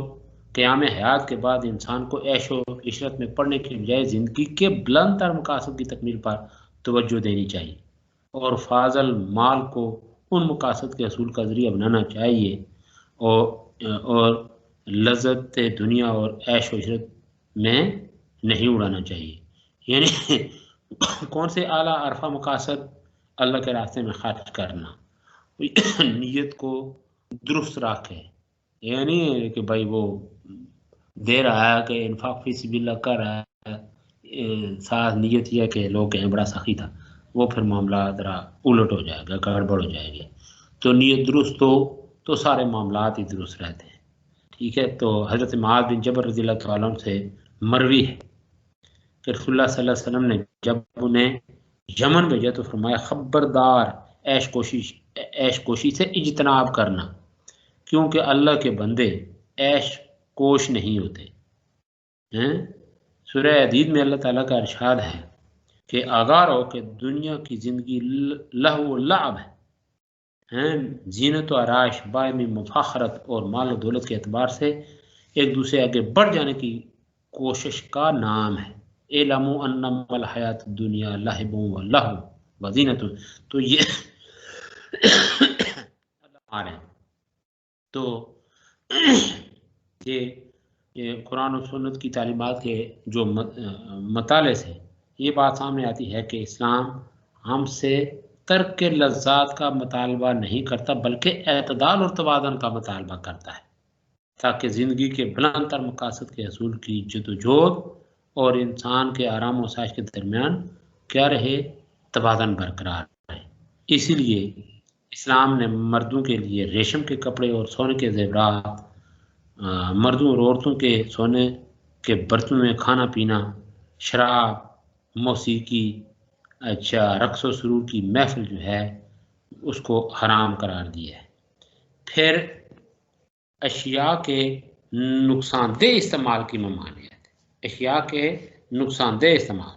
قیام حیات کے بعد انسان کو عیش و عشرت میں پڑنے کے بجائے زندگی کے بلند تر مقاصد کی تکمیل پر توجہ دینی چاہیے اور فاضل مال کو ان مقاصد کے حصول کا ذریعہ بنانا چاہیے اور لذت دنیا اور عیش و عشرت میں نہیں اڑانا چاہیے۔ یعنی کون سے اعلیٰ عرفہ مقاصد؟ اللہ کے راستے میں خرچ کرنا، نیت کو درست رکھے، یعنی کہ بھائی وہ دے رہا ہے کہ انفاق فی سبیل اللہ کر رہا ہے، ساتھ نیت یہ کہ لوگ کہیں بڑا سخی تھا، وہ پھر معاملہ ذرا الٹ ہو جائے گا، گڑبڑ ہو جائے گی۔ تو نیت درست ہو تو سارے معاملات ہی درست رہتے ہیں۔ ٹھیک ہے، تو حضرت معاذ بن جبل رضی اللہ تعالیٰ عنہ سے مروی ہے کہ رسول اللہ صلی اللہ علیہ وسلم نے جب انہیں یمن بھیجا تو فرمایا خبردار عیش کوشی سے اجتناب کرنا، کیونکہ اللہ کے بندے عیش کوش نہیں ہوتے ہیں۔ سورہ حدید میں اللہ تعالیٰ کا ارشاد ہے کہ آگاہ رہو کہ دنیا کی زندگی لہو و لعب ہے، زینت و آرائش، باہمی مفاخرت اور مال و دولت کے اعتبار سے ایک دوسرے آگے بڑھ جانے کی کوشش کا نام ہے۔ اعلموا انما الحیات الدنیا لہب و لہو و زینت، تو یہ آ رہے ہیں، تو یہ قرآن و سنت کی تعلیمات کے جو مطالعے سے یہ بات سامنے آتی ہے کہ اسلام ہم سے ترک لذات کا مطالبہ نہیں کرتا بلکہ اعتدال اور توازن کا مطالبہ کرتا ہے، تاکہ زندگی کے بلند تر مقاصد کے حصول کی جدوجہد اور انسان کے آرام و آسائش کے درمیان کیا رہے، توازن برقرار رہے۔ اسی لیے اسلام نے مردوں کے لیے ریشم کے کپڑے اور سونے کے زیورات، مردوں اور عورتوں کے سونے کے برتنوں میں کھانا پینا، شراب، موسیقی، رقص و سرور کی محفل جو ہے اس کو حرام قرار دیا ہے۔ پھر اشیاء کے نقصان دہ استعمال کی ممانعت، اشیاء کے نقصان دہ استعمال،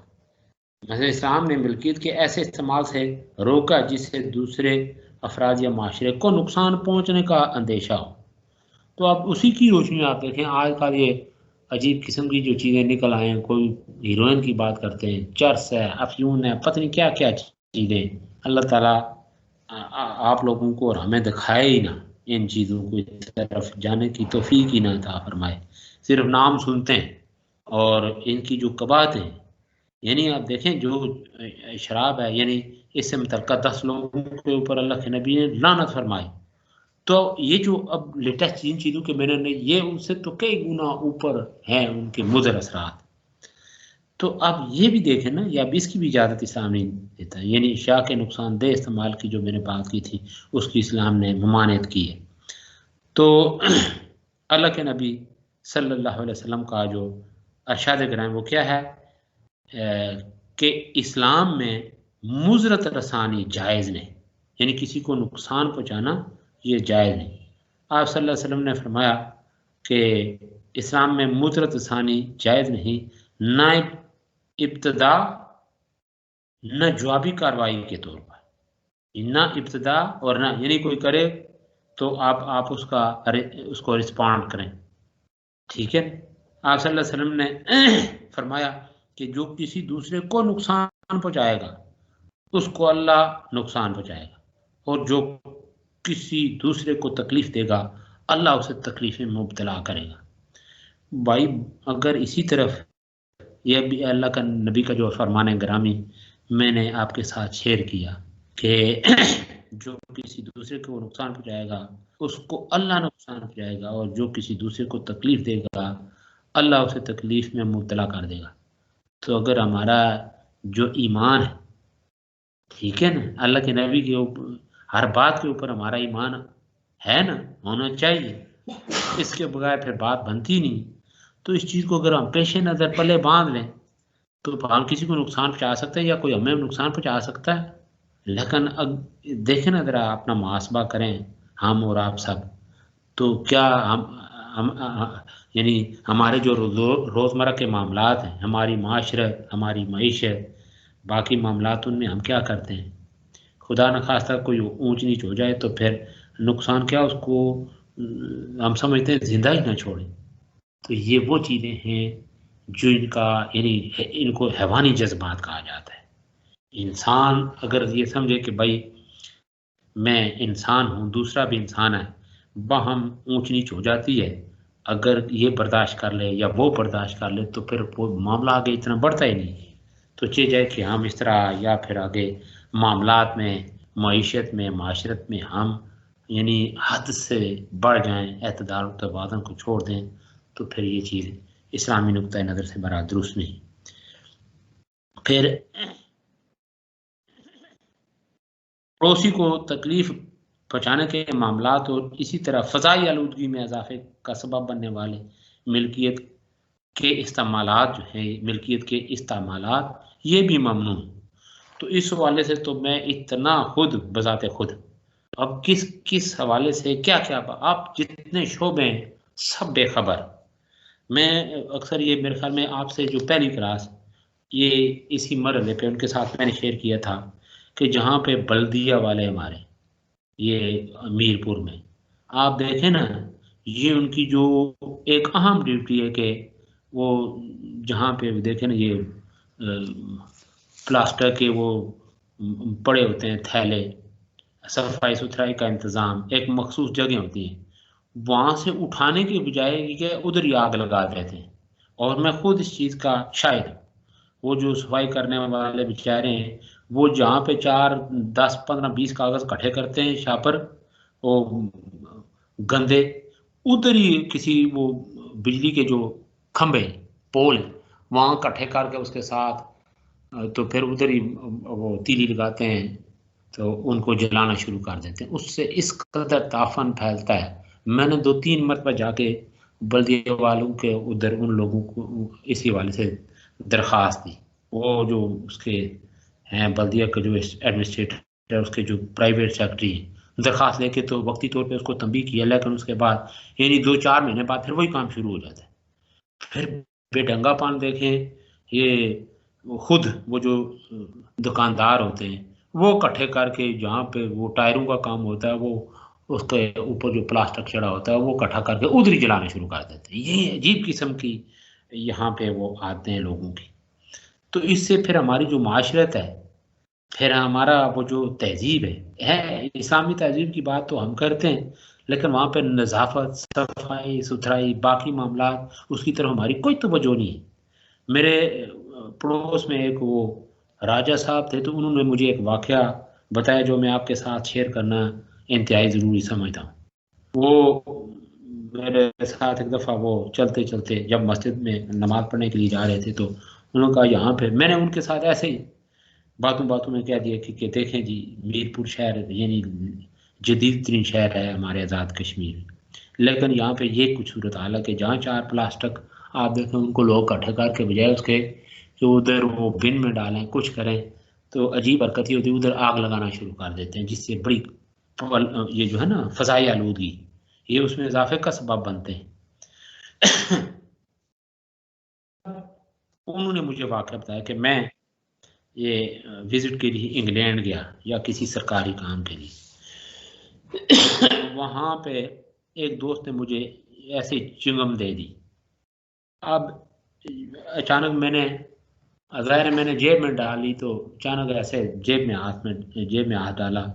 مثلا اسلام نے ملکیت کے ایسے استعمال سے روکا جس سے دوسرے افراد یا معاشرے کو نقصان پہنچنے کا اندیشہ ہو۔ تو اب اسی کی روشنی آپ دیکھیں آج کل یہ عجیب قسم کی جو چیزیں نکل آئے ہیں، کوئی ہیروئن کی بات کرتے ہیں، چرس ہے، افیون ہے، پتہ نہیں کیا کیا چیزیں۔ اللہ تعالیٰ آپ لوگوں کو اور ہمیں دکھائے ہی نہ ان چیزوں کو طرف جانے کی توفیق ہی نہ عطا فرمائے، صرف نام سنتے ہیں اور ان کی جو قباحت ہیں، یعنی آپ دیکھیں جو شراب ہے، یعنی اس سے متعلقہ 10 لوگوں کے اوپر اللہ کے نبی نے لعنت فرمائی، تو یہ جو اب لیٹسٹ جن چیزوں کے میں نے یہ ان سے تو کئی گنا اوپر ہیں ان کے مضر اثرات۔ تو اب یہ بھی دیکھیں نا، یا اب اس کی بھی اجازت اسلام نہیں دیتا، یعنی اشیاء کے نقصان دہ استعمال کی جو میں نے بات کی تھی اس کی اسلام نے ممانعت کی ہے۔ تو اللہ کے نبی صلی اللہ علیہ وسلم کا جو ارشاد گرامی وہ کیا ہے کہ اسلام میں مضرت رسانی جائز نہیں، یعنی کسی کو نقصان پہنچانا یہ جائز نہیں۔ آپ صلی اللہ علیہ وسلم نے فرمایا کہ اسلام میں مضرت رسانی جائز نہیں، نہ ابتدا نہ جوابی کارروائی کے طور پر، نہ ابتدا اور نہ، یعنی کوئی کرے تو آپ اس کو رسپونڈ کریں، ٹھیک ہے۔ آپ صلی اللہ علیہ وسلم نے فرمایا کہ جو کسی دوسرے کو نقصان پہنچائے گا اس کو اللہ نقصان پہنچائے گا، اور جو کسی دوسرے کو تکلیف دے گا اللہ اسے تکلیف میں مبتلا کرے گا۔ بھائی اگر اسی طرف یہ بھی اللہ کا نبی کا جو فرمان گرامی میں نے آپ کے ساتھ شیئر کیا کہ جو کسی دوسرے کو نقصان پہنچائے گا اس کو اللہ نقصان پہنچائے گا، اور جو کسی دوسرے کو تکلیف دے گا اللہ اسے تکلیف میں مبتلا کر دے گا۔ تو اگر ہمارا جو ایمان ہے، ٹھیک ہے نا، اللہ کے نبی کے اوپر ہر بات کے اوپر ہمارا ایمان ہے نا، ہونا چاہیے، اس کے بغیر پھر بات بنتی نہیں۔ تو اس چیز کو اگر ہم پیش نظر پلے باندھ لیں تو ہم کسی کو نقصان پہنچا سکتے ہیں یا کوئی ہمیں نقصان پہنچا سکتا ہے، لیکن دیکھیں نا ذرا اپنا محاسبہ کریں ہم اور آپ سب، تو کیا ہم یعنی ہمارے جو روزمرہ کے معاملات ہیں، ہماری معاشرت، ہماری معیشت، باقی معاملات، ان میں ہم کیا کرتے ہیں؟ خدا نخواستہ کوئی اونچ نیچ ہو جائے تو پھر نقصان کیا، اس کو ہم سمجھتے ہیں زندہ ہی نہ چھوڑیں۔ تو یہ وہ چیزیں ہیں جو ان کا یعنی ان کو حیوانی جذبات کہا جاتا ہے۔ انسان اگر یہ سمجھے کہ بھائی میں انسان ہوں، دوسرا بھی انسان ہے، باہم اونچ نیچ ہو جاتی ہے، اگر یہ برداشت کر لے یا وہ برداشت کر لے تو پھر وہ معاملہ آگے اتنا بڑھتا ہی نہیں۔ تو چاہیے جائے کہ ہم اس طرح یا پھر آگے معاملات میں، معیشت میں، معاشرت میں ہم یعنی حد سے بڑھ جائیں، اعتدال و توازن کو چھوڑ دیں، تو پھر یہ چیز اسلامی نقطۂ نظر سے برا درست نہیں۔ پھر پڑوسی کو تکلیف پہنچانے کے معاملات اور اسی طرح فضائی آلودگی میں اضافے کا سبب بننے والے ملکیت کے استعمالات جو ہیں، ملکیت کے استعمالات یہ بھی ممنوع ہیں۔ تو اس حوالے سے تو میں اتنا خود بذات خود اب کس حوالے سے کیا آپ جتنے شعبے ہیں سب بے خبر۔ میں اکثر یہ میرے خیال میں آپ سے جو پہلی کلاس یہ اسی مرحلے پہ ان کے ساتھ میں نے شیئر کیا تھا کہ جہاں پہ بلدیہ والے ہمارے یہ میرپور میں آپ دیکھیں نا، یہ ان کی جو ایک اہم ڈیوٹی ہے کہ وہ جہاں پہ دیکھیں نا یہ پلاسٹر کے وہ پڑے ہوتے ہیں تھیلے، صفائی ستھرائی کا انتظام ایک مخصوص جگہ ہوتی ہیں، وہاں سے اٹھانے کی بجائے کہ ادھر ہی آگ لگا دیتے ہیں۔ اور میں خود اس چیز کا شاہد ہوں۔ وہ جو صفائی کرنے والے بیچارے ہیں وہ جہاں پہ 4 10 15 20 کاغذ کٹھے کرتے ہیں شاپر وہ گندے، ادھر ہی کسی وہ بجلی کے جو کھمبے پول وہاں کٹھے کر کے اس کے ساتھ تو پھر ادھر ہی وہ تیلی لگاتے ہیں تو ان کو جلانا شروع کر دیتے ہیں۔ اس سے اس قدر تعفن پھیلتا ہے۔ میں نے 2-3 مرتبہ جا کے بلدیہ والوں کے ادھر ان لوگوں کو اسی حوالے سے درخواست دی، وہ جو اس کے ہیں بلدیہ کے جو ایڈمنسٹریٹر اس کے جو پرائیویٹ سیکٹری ہیں، درخواست لے کے تو وقتی طور پہ اس کو تنبیہ کیا، لیکن اس کے بعد یعنی 2-4 مہینے بعد پھر وہی کام شروع ہو جاتا ہے۔ پھر بے ڈنگا پان دیکھیں، یہ خود وہ جو دکاندار ہوتے ہیں وہ کٹھے کر کے جہاں پہ وہ ٹائروں کا کام ہوتا ہے وہ اس کے اوپر جو پلاسٹک چڑھا ہوتا ہے وہ کٹھا کر کے ادھر ہی جلانے شروع کر دیتے ہیں۔ یہ عجیب قسم کی یہاں پہ وہ آتے ہیں لوگوں کی۔ تو اس سے پھر ہماری جو معاشرت ہے، پھر ہمارا وہ جو تہذیب ہے اسلامی تہذیب کی بات تو ہم کرتے ہیں، لیکن وہاں پہ نظافت، صفائی ستھرائی، باقی معاملات اس کی طرف ہماری کوئی توجہ نہیں ہے۔ میرے پڑوس میں ایک وہ راجہ صاحب تھے تو انہوں نے مجھے ایک واقعہ بتایا جو میں آپ کے ساتھ شیئر کرنا انتہائی ضروری سمجھتا ہوں۔ وہ میرے ساتھ ایک دفعہ وہ چلتے چلتے جب مسجد میں نماز پڑھنے کے لیے جا رہے تھے تو انہوں نے کہا یہاں پہ، میں نے ان کے ساتھ ایسے ہی باتوں میں کہہ دیا کہ دیکھیں جی میرپور شہر یعنی جدید ترین شہر ہے ہمارے آزاد کشمیر، لیکن یہاں پہ یہ کچھ صورت حال ہے کہ جہاں 4 پلاسٹک آپ دیکھیں ان کو لوگ اکٹھے کر کے بجائے اس کے کہ ادھر وہ بن میں ڈالیں کچھ کریں تو عجیب حرکت ہی ہوتی ہے، ادھر آگ لگانا شروع کر دیتے ہیں، جس سے بڑی یہ جو ہے نا فضائی آلودگی یہ اس میں اضافے کا سبب بنتے ہیں۔ انہوں نے مجھے واقعہ بتایا کہ میں یہ وزٹ کے لیے انگلینڈ گیا یا کسی سرکاری کام کے لیے، وہاں پہ ایک دوست نے مجھے ایسے چنگم دے دی۔ اب اچانک میں نے ظاہر میں نے جیب میں ڈالی تو اچانک ایسے جیب میں ہاتھ ڈالا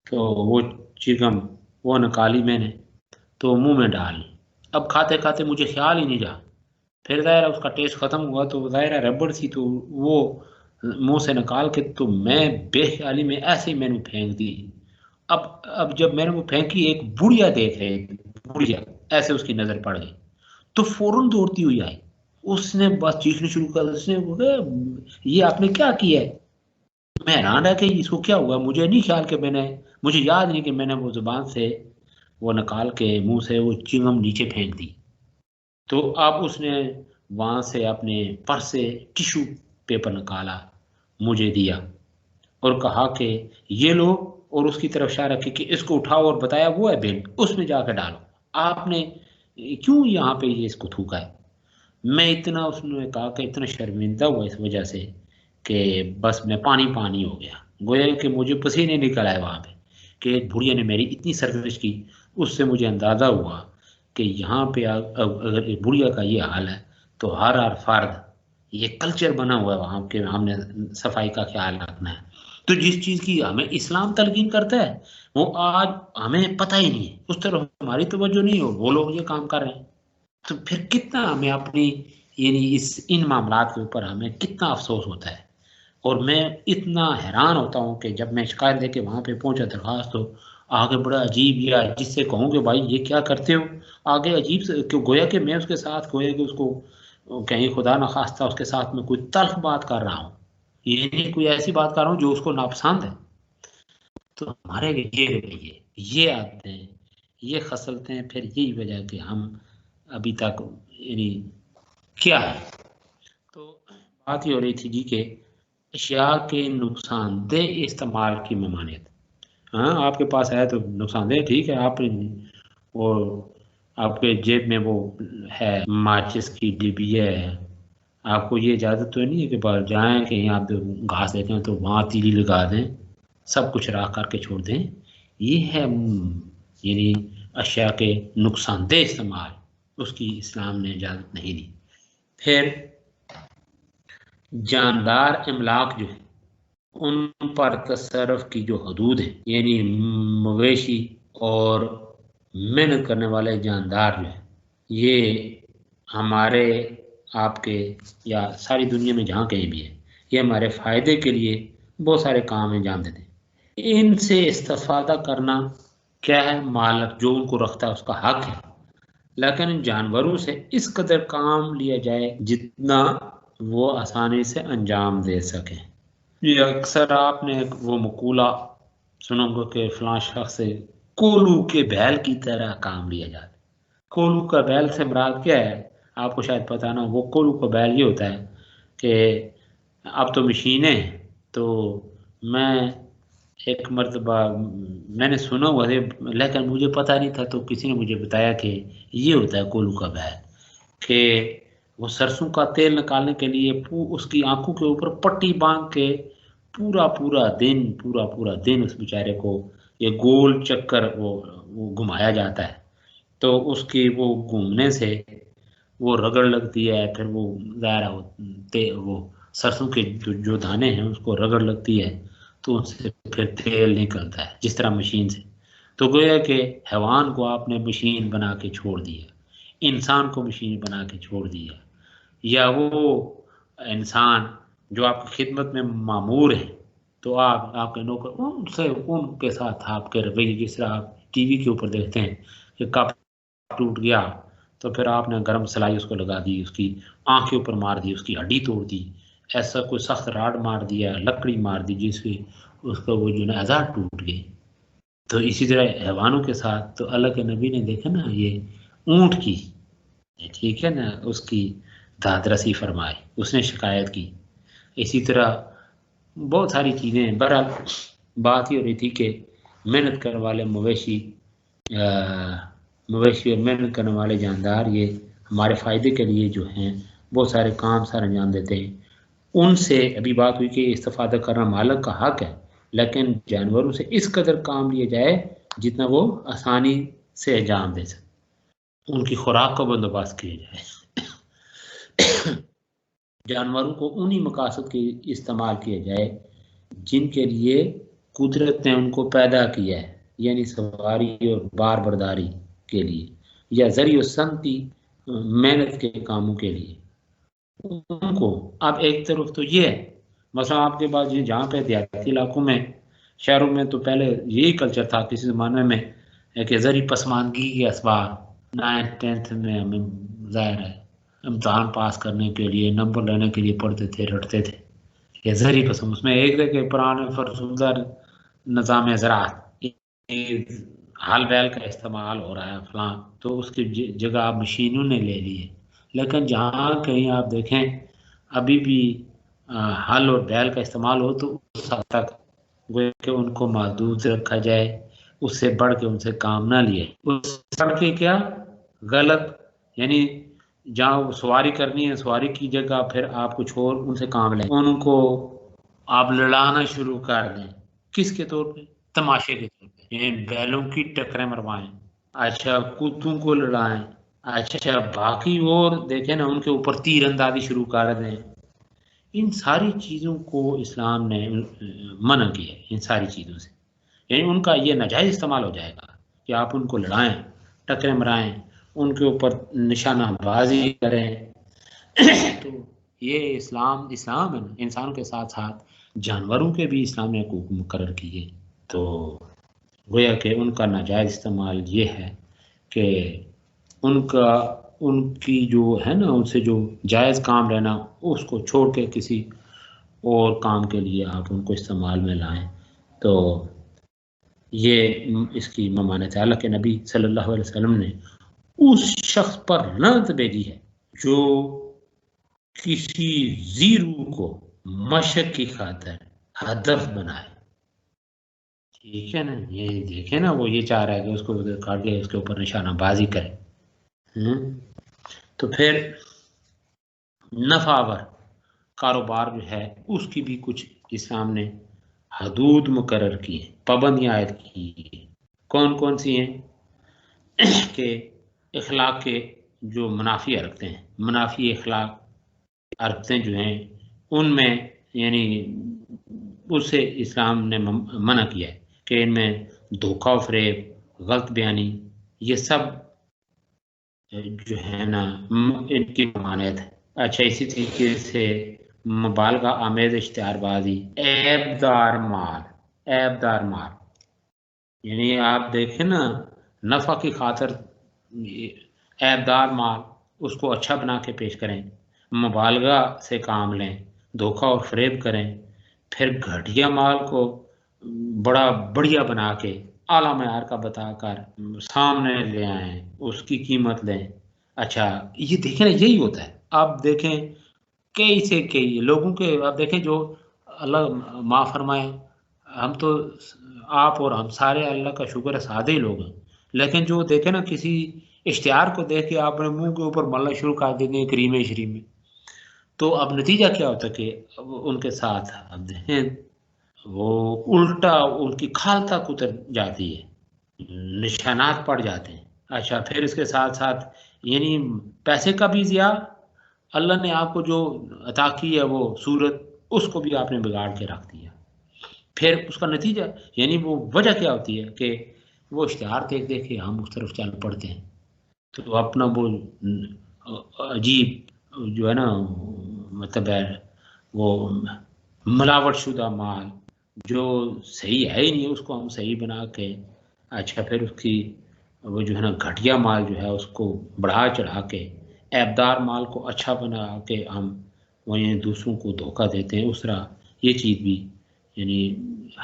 تو وہ چنگم وہ نکالی میں نے تو منہ میں ڈال لی۔ اب کھاتے کھاتے مجھے خیال ہی نہیں رہا، پھر ظاہر اس کا ٹیسٹ ختم ہوا تو ظاہر ربڑ سی تو وہ منہ سے نکال کے تو میں بے خیالی میں ایسے ہی میں نے پھینک دی۔ اب جب میں نے وہ پھینکی ایک بڑھیا دیکھ رہے، بڑھیا ایسے اس کی نظر پڑ گئی تو فوراً دوڑتی ہوئی آئی، اس نے بس چیخنے شروع کر، اس نے یہ آپ نے کیا کیا ہے؟ میں حیران رہا کہ اس کو کیا ہوا، مجھے نہیں خیال کہ مجھے یاد نہیں کہ میں نے وہ زبان سے وہ نکال کے منہ سے وہ چنگم نیچے پھینک دی۔ تو اب اس نے وہاں سے اپنے پرس سے ٹیشو پیپر نکالا مجھے دیا اور کہا کہ یہ لو، اور اس کی طرف اشارہ کی کہ اس کو اٹھاؤ اور بتایا وہ ہے بن اس میں جا کے ڈالو، آپ نے کیوں یہاں پہ یہ اس کو تھوکا ہے؟ میں اتنا اس نے کہا کہ اتنا شرمندہ ہوا اس وجہ سے کہ بس میں پانی ہو گیا، گویا کہ مجھے پسینے نکل آئے وہاں پہ کہ ایک بڑھیا نے میری اتنی سروس کی۔ اس سے مجھے اندازہ ہوا کہ یہاں پہ اگر بڑھیا کا یہ حال ہے تو ہر فرد یہ کلچر بنا ہوا ہے وہاں کہ ہم نے صفائی کا خیال رکھنا ہے۔ تو جس چیز کی ہمیں اسلام تلقین کرتا ہے وہ آج ہمیں پتہ ہی نہیں ہے، اس طرف ہماری توجہ نہیں ہو، وہ لوگ یہ کام کر رہے ہیں، تو پھر کتنا ہمیں اپنی یعنی ان معاملات کے اوپر ہمیں کتنا افسوس ہوتا ہے۔ اور میں اتنا حیران ہوتا ہوں کہ جب میں شکایت لے کے وہاں پہ پہنچا درخواست تو آگے بڑا عجیب یا جس سے کہوں کہ بھائی یہ کیا کرتے ہو، آگے عجیب سے کہ گویا کہ میں اس کے ساتھ گویا کہ اس کو کہیں خدا نخواستہ اس کے ساتھ میں کوئی تلخ بات کر رہا ہوں، یہ نہیں کوئی ایسی بات کر رہا ہوں جو اس کو ناپسند ہے۔ تو ہمارے یہ رویے یہ عادتیں، یہ خصلتیں، پھر یہی وجہ کہ ہم ابھی تک یعنی کیا ہے. تو بات یہ ہو رہی تھی جی کہ اشیاء کے نقصان دہ استعمال کی ممانعت. ہاں آپ کے پاس ہے تو نقصان دہ ٹھیک ہے، آپ وہ آپ کے جیب میں وہ ہے ماچس کی ڈبی ہے، آپ کو یہ اجازت تو نہیں ہے کہ باہر جائیں کہیں آپ گھاس دیکھیں تو وہاں تیلی لگا دیں، سب کچھ راہ کر کے چھوڑ دیں. یہ ہے یعنی اشیاء کے نقصان دہ استعمال، اس کی اسلام نے اجازت نہیں دی. پھر جاندار املاک جو ہے ان پر تصرف کی جو حدود ہے، یعنی مویشی اور محنت کرنے والے جاندار جو ہے، یہ ہمارے آپ کے یا ساری دنیا میں جہاں کہیں بھی ہے، یہ ہمارے فائدے کے لیے بہت سارے کام انجام دیتے ہیں. ان سے استفادہ کرنا کیا ہے، مالک جو ان کو رکھتا ہے اس کا حق ہے، لیکن جانوروں سے اس قدر کام لیا جائے جتنا وہ آسانی سے انجام دے سکیں. یہ اکثر آپ نے وہ مقولہ سنو گے کہ فلاں شخص سے کولو کے بیل کی طرح کام لیا جاتا ہے. کولو کا بیل سے مراد کیا ہے آپ کو شاید پتہ نہ ہو. وہ کولو کا بیل یہ ہوتا ہے کہ اب تو مشینیں، تو میں ایک مرتبہ میں نے سنا ہوا ہے لیکن مجھے پتہ نہیں تھا، تو کسی نے مجھے بتایا کہ یہ ہوتا ہے کولو کا بیل، کہ وہ سرسوں کا تیل نکالنے کے لیے اس کی آنکھوں کے اوپر پٹی باندھ کے پورا دن اس بیچارے کو یہ گول چکر وہ گھمایا جاتا ہے. تو اس کی وہ گھومنے سے وہ رگڑ لگتی ہے، پھر وہ ظاہر وہ سرسوں کے جو دانے ہیں اس کو رگڑ لگتی ہے تو ان سے پھر تیل نکلتا ہے جس طرح مشین سے. تو گویا کہ حیوان کو آپ نے مشین بنا کے چھوڑ دیا، انسان کو مشین بنا کے چھوڑ دیا، یا وہ انسان جو آپ کی خدمت میں مامور ہے تو آپ کے نوکر ان کے ساتھ آپ کے رویے، جس طرح آپ ٹی وی کے اوپر دیکھتے ہیں کہ کپ ٹوٹ گیا تو پھر آپ نے گرم سلائی اس کو لگا دی، اس کی آنکھ اوپر مار دی، اس کی ہڈی توڑ دی، ایسا کوئی سخت راڈ مار دیا، لکڑی مار دی جس سے اس کا وہ جو نا اعضاء ٹوٹ گئے. تو اسی طرح حیوانوں کے ساتھ تو اللہ کے نبی نے دیکھا نا یہ اونٹ کی، ٹھیک ہے نا، اس کی داد رسی فرمائی، اس نے شکایت کی. اسی طرح بہت ساری چیزیں. بہرحال بات یہ ہو رہی تھی کہ محنت کرنے والے مویشی اور محنت کرنے والے جاندار یہ ہمارے فائدے کے لیے جو ہیں بہت سارے کام انجام دیتے ہیں. ان سے ابھی بات ہوئی کہ استفادہ کرنا مالک کا حق ہے، لیکن جانوروں سے اس قدر کام لیا جائے جتنا وہ آسانی سے انجام دے سکے، ان کی خوراک کا بندوبست کیا جائے. جانوروں کو انہی مقاصد کے استعمال کیا جائے جن کے لیے قدرت نے ان کو پیدا کیا ہے، یعنی سواری اور بار برداری کے لیے، یا ذریع و صنعتی محنت کے کاموں کے لیے. ان کو اب ایک طرف تو یہ ہے، مثلا آپ کے پاس جہاں پہ دیہاتی علاقوں میں، شہروں میں تو پہلے یہی کلچر تھا کسی زمانے میں کہ ذریع پسماندگی کے اسباب 9th 10th میں ہمیں ظاہر ہے امتحان پاس کرنے کے لیے، نمبر لینے کے لیے پڑھتے تھے، رٹتے تھے. یہ ذریع پسند، اس میں ایک دے کہ پرانے فرسودہ نظام زراعت، ہل بیل کا استعمال ہو رہا ہے فلاں، تو اس کی جگہ آپ مشینوں نے لے لی ہے. لیکن جہاں کہیں آپ دیکھیں ابھی بھی ہل اور بیل کا استعمال ہو تو اس حد تک کہ ان کو محدود رکھا جائے، اس سے بڑھ کے ان سے کام نہ لیے. اس بڑھ کے کیا غلط، یعنی جہاں سواری کرنی ہے سواری کی جگہ پھر آپ کچھ اور ان سے کام لیں، ان کو آپ لڑانا شروع کر دیں. کس کے طور پہ؟ تماشے کے طور پہ، یعنی بیلوں کی ٹکریں مروائیں، اچھا کتوں کو لڑائیں، اچھا باقی اور دیکھیں نا ان کے اوپر تیر اندازی شروع کر دیں. ان ساری چیزوں کو اسلام نے منع کیا ہے، ان ساری چیزوں سے، یعنی ان کا یہ ناجائز استعمال ہو جائے گا کہ آپ ان کو لڑائیں، ٹکریں مرائیں، ان کے اوپر نشانہ بازی کریں. تو یہ اسلام ہے، انسانوں کے ساتھ ساتھ جانوروں کے بھی اسلام نے حقوق مقرر کیے. تو گویا کہ ان کا ناجائز استعمال یہ ہے کہ ان کی جو ہے نا، ان سے جو جائز کام لینا اس کو چھوڑ کے کسی اور کام کے لیے آپ ان کو استعمال میں لائیں. تو یہ اس کی ممانعت ہے۔ اللہ کے نبی صلی اللہ علیہ وسلم نے اس شخص پر لعنت بھیجی ہے جو کسی زیرو کو مشق کی خاطر ہدف بنائے۔ ٹھیک ہے نا، یہ دیکھیں نا، وہ یہ چاہ رہا ہے کہ اس کو کاٹ کے اس کے اوپر نشانہ بازی کرے۔ تو پھر نفع آور کاروبار جو ہے اس کی بھی کچھ اسلام نے حدود مقرر کی ہیں، پابندیاں عائد کی ہیں۔ کون کون سی ہیں؟ کہ اخلاق کے جو منافی حرکتیں ہیں، منافی اخلاق حرکتیں جو ہیں ان میں یعنی اس سے اسلام نے منع کیا ہے کہ ان میں دھوکہ و فریب، غلط بیانی، یہ سب جو ہے نا ان کی ممانعت ہے۔ اچھا، اسی طریقے سے مبالغہ آمیز اشتہار بازی، عیبدار مال، عیبدار مال، یعنی آپ دیکھیں نا نفع کی خاطر عیبدار مال اس کو اچھا بنا کے پیش کریں، مبالغہ سے کام لیں، دھوکہ اور فریب کریں، پھر گھٹیا مال کو بڑا بڑھیا بنا کے اعلیٰ معیار کا بتا کر سامنے لے آئیں، اس کی قیمت لیں۔ اچھا، یہ دیکھیں نا یہی ہوتا ہے۔ آپ دیکھیں کئی سے کئی لوگوں کے، آپ دیکھیں جو اللہ معاف فرمائے، ہم تو آپ اور ہم سارے اللہ کا شکر ہے سادے ہی لوگ ہیں، لیکن جو دیکھیں نا کسی اشتہار کو دیکھ کے آپ نے منہ کے اوپر ملنا شروع کر دیتے ہیں کریم شریف میں، تو اب نتیجہ کیا ہوتا ہے کہ ان کے ساتھ اب دیکھیں وہ الٹا ان کی کھال تک اتر جاتی ہے، نشانات پڑ جاتے ہیں۔ اچھا، پھر اس کے ساتھ ساتھ یعنی پیسے کا بھی ضیاع، اللہ نے آپ کو جو عطا کی ہے وہ صورت، اس کو بھی آپ نے بگاڑ کے رکھ دیا۔ پھر اس کا نتیجہ یعنی وہ وجہ کیا ہوتی ہے کہ وہ اشتہار دیکھ دیکھ کے ہم اس طرف چل پڑتے ہیں، تو اپنا وہ عجیب جو ہے نا مطلب ہے وہ ملاوٹ شدہ مال جو صحیح ہے ہی نہیں، اس کو ہم صحیح بنا کے، اچھا پھر اس کی وہ جو ہے نا گھٹیا مال جو ہے اس کو بڑھا چڑھا کے، عیبدار مال کو اچھا بنا کے ہم وہ یعنی دوسروں کو دھوکہ دیتے ہیں، اس طرح یہ چیز بھی یعنی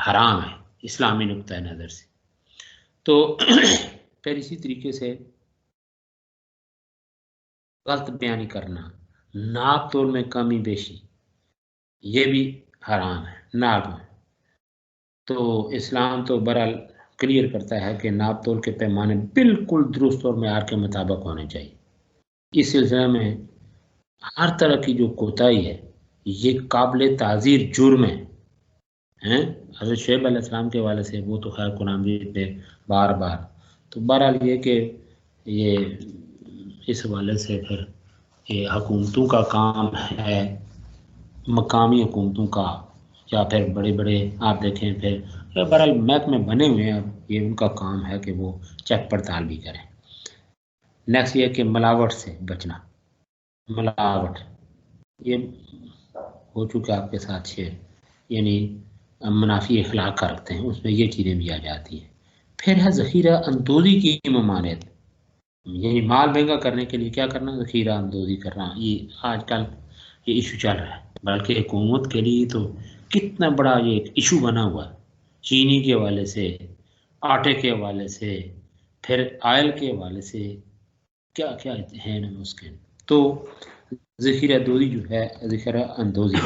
حرام ہے اسلامی نقطۂ نظر سے۔ تو پھر اسی طریقے سے غلط بیانی کرنا، ناپ تول میں کمی بیشی، یہ بھی حرام ہے، ناپ میں۔ تو اسلام تو برحال کلیئر کرتا ہے کہ ناپ تول کے پیمانے بالکل درست اور معیار کے مطابق ہونے چاہیے۔ اس سلسلے میں ہر طرح کی جو کوتاہی ہے یہ قابل تعزیر جرم ہے۔ حضرت شعیب علیہ السلام کے حوالے سے وہ تو خیر قرآن پہ بار بار، تو بہرحال یہ کہ یہ اس حوالے سے پھر یہ حکومتوں کا کام ہے، مقامی حکومتوں کا یا پھر بڑے بڑے آپ دیکھیں پھر بہرحال محکمے بنے ہوئے ہیں، یہ ان کا کام ہے کہ وہ چیک پڑتال بھی کریں۔ نیکسٹ یہ کہ ملاوٹ سے بچنا، ملاوٹ یہ ہو چکا آپ کے ساتھ شیئر، یعنی منافی اخلاق کا رکھتے ہیں، اس میں یہ چیزیں بھی آ جاتی ہیں۔ پھر ہے ذخیرہ اندوزی کی ممانعت، یعنی مال مہنگا کرنے کے لیے کیا کرنا، ذخیرہ اندوزی کرنا، یہ آج کل یہ ایشو چل رہا ہے، بلکہ حکومت کے لیے تو کتنا بڑا یہ ایشو بنا ہوا ہے، چینی کے حوالے سے، آٹے کے حوالے سے، پھر آئل کے حوالے سے، کیا کیا ہے نا اس کے۔ تو ذخیرہ اندوزی جو ہے، ذخیرہ اندوزی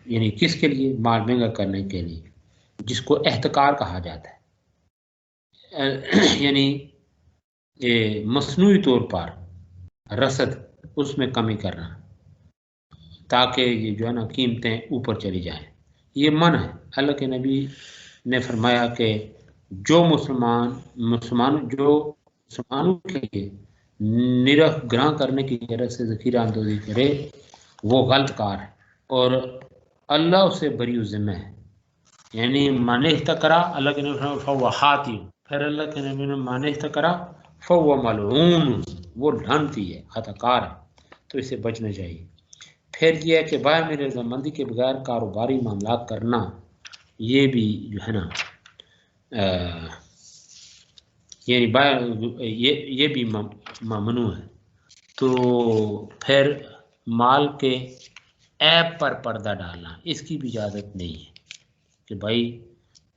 یعنی کس کے لیے، مال مہنگا کرنے کے لیے، جس کو احتکار کہا جاتا ہے، یعنی مصنوعی طور پر رسد اس میں کمی کرنا تاکہ یہ جو ہے نا قیمتیں اوپر چلی جائیں، یہ منع ہے۔ اللہ کے نبی نے فرمایا کہ جو مسلمانوں کے لیے نرخ گراں کرنے کی غرض سے ذخیرہ اندوزی کرے وہ غلط کار ہے اور اللہ اسے بری ذمہ ہے۔ یعنی من احتکرا، اللہ کے نبی فرمایا فہو خاطئ، پھر اللہ کے نبی نے من احتکرا فہو ملعون، وہ لعنتی ہے، خطا کار ہے، تو اسے بچنا چاہیے۔ پھر یہ ہے کہ باہر میں رضامندی کے بغیر کاروباری معاملات کرنا، یہ بھی جو ہے نا یعنی یہ بھی ممنوع ہے۔ تو پھر مال کے عیب پر پردہ ڈالنا، اس کی بھی اجازت نہیں ہے کہ بھائی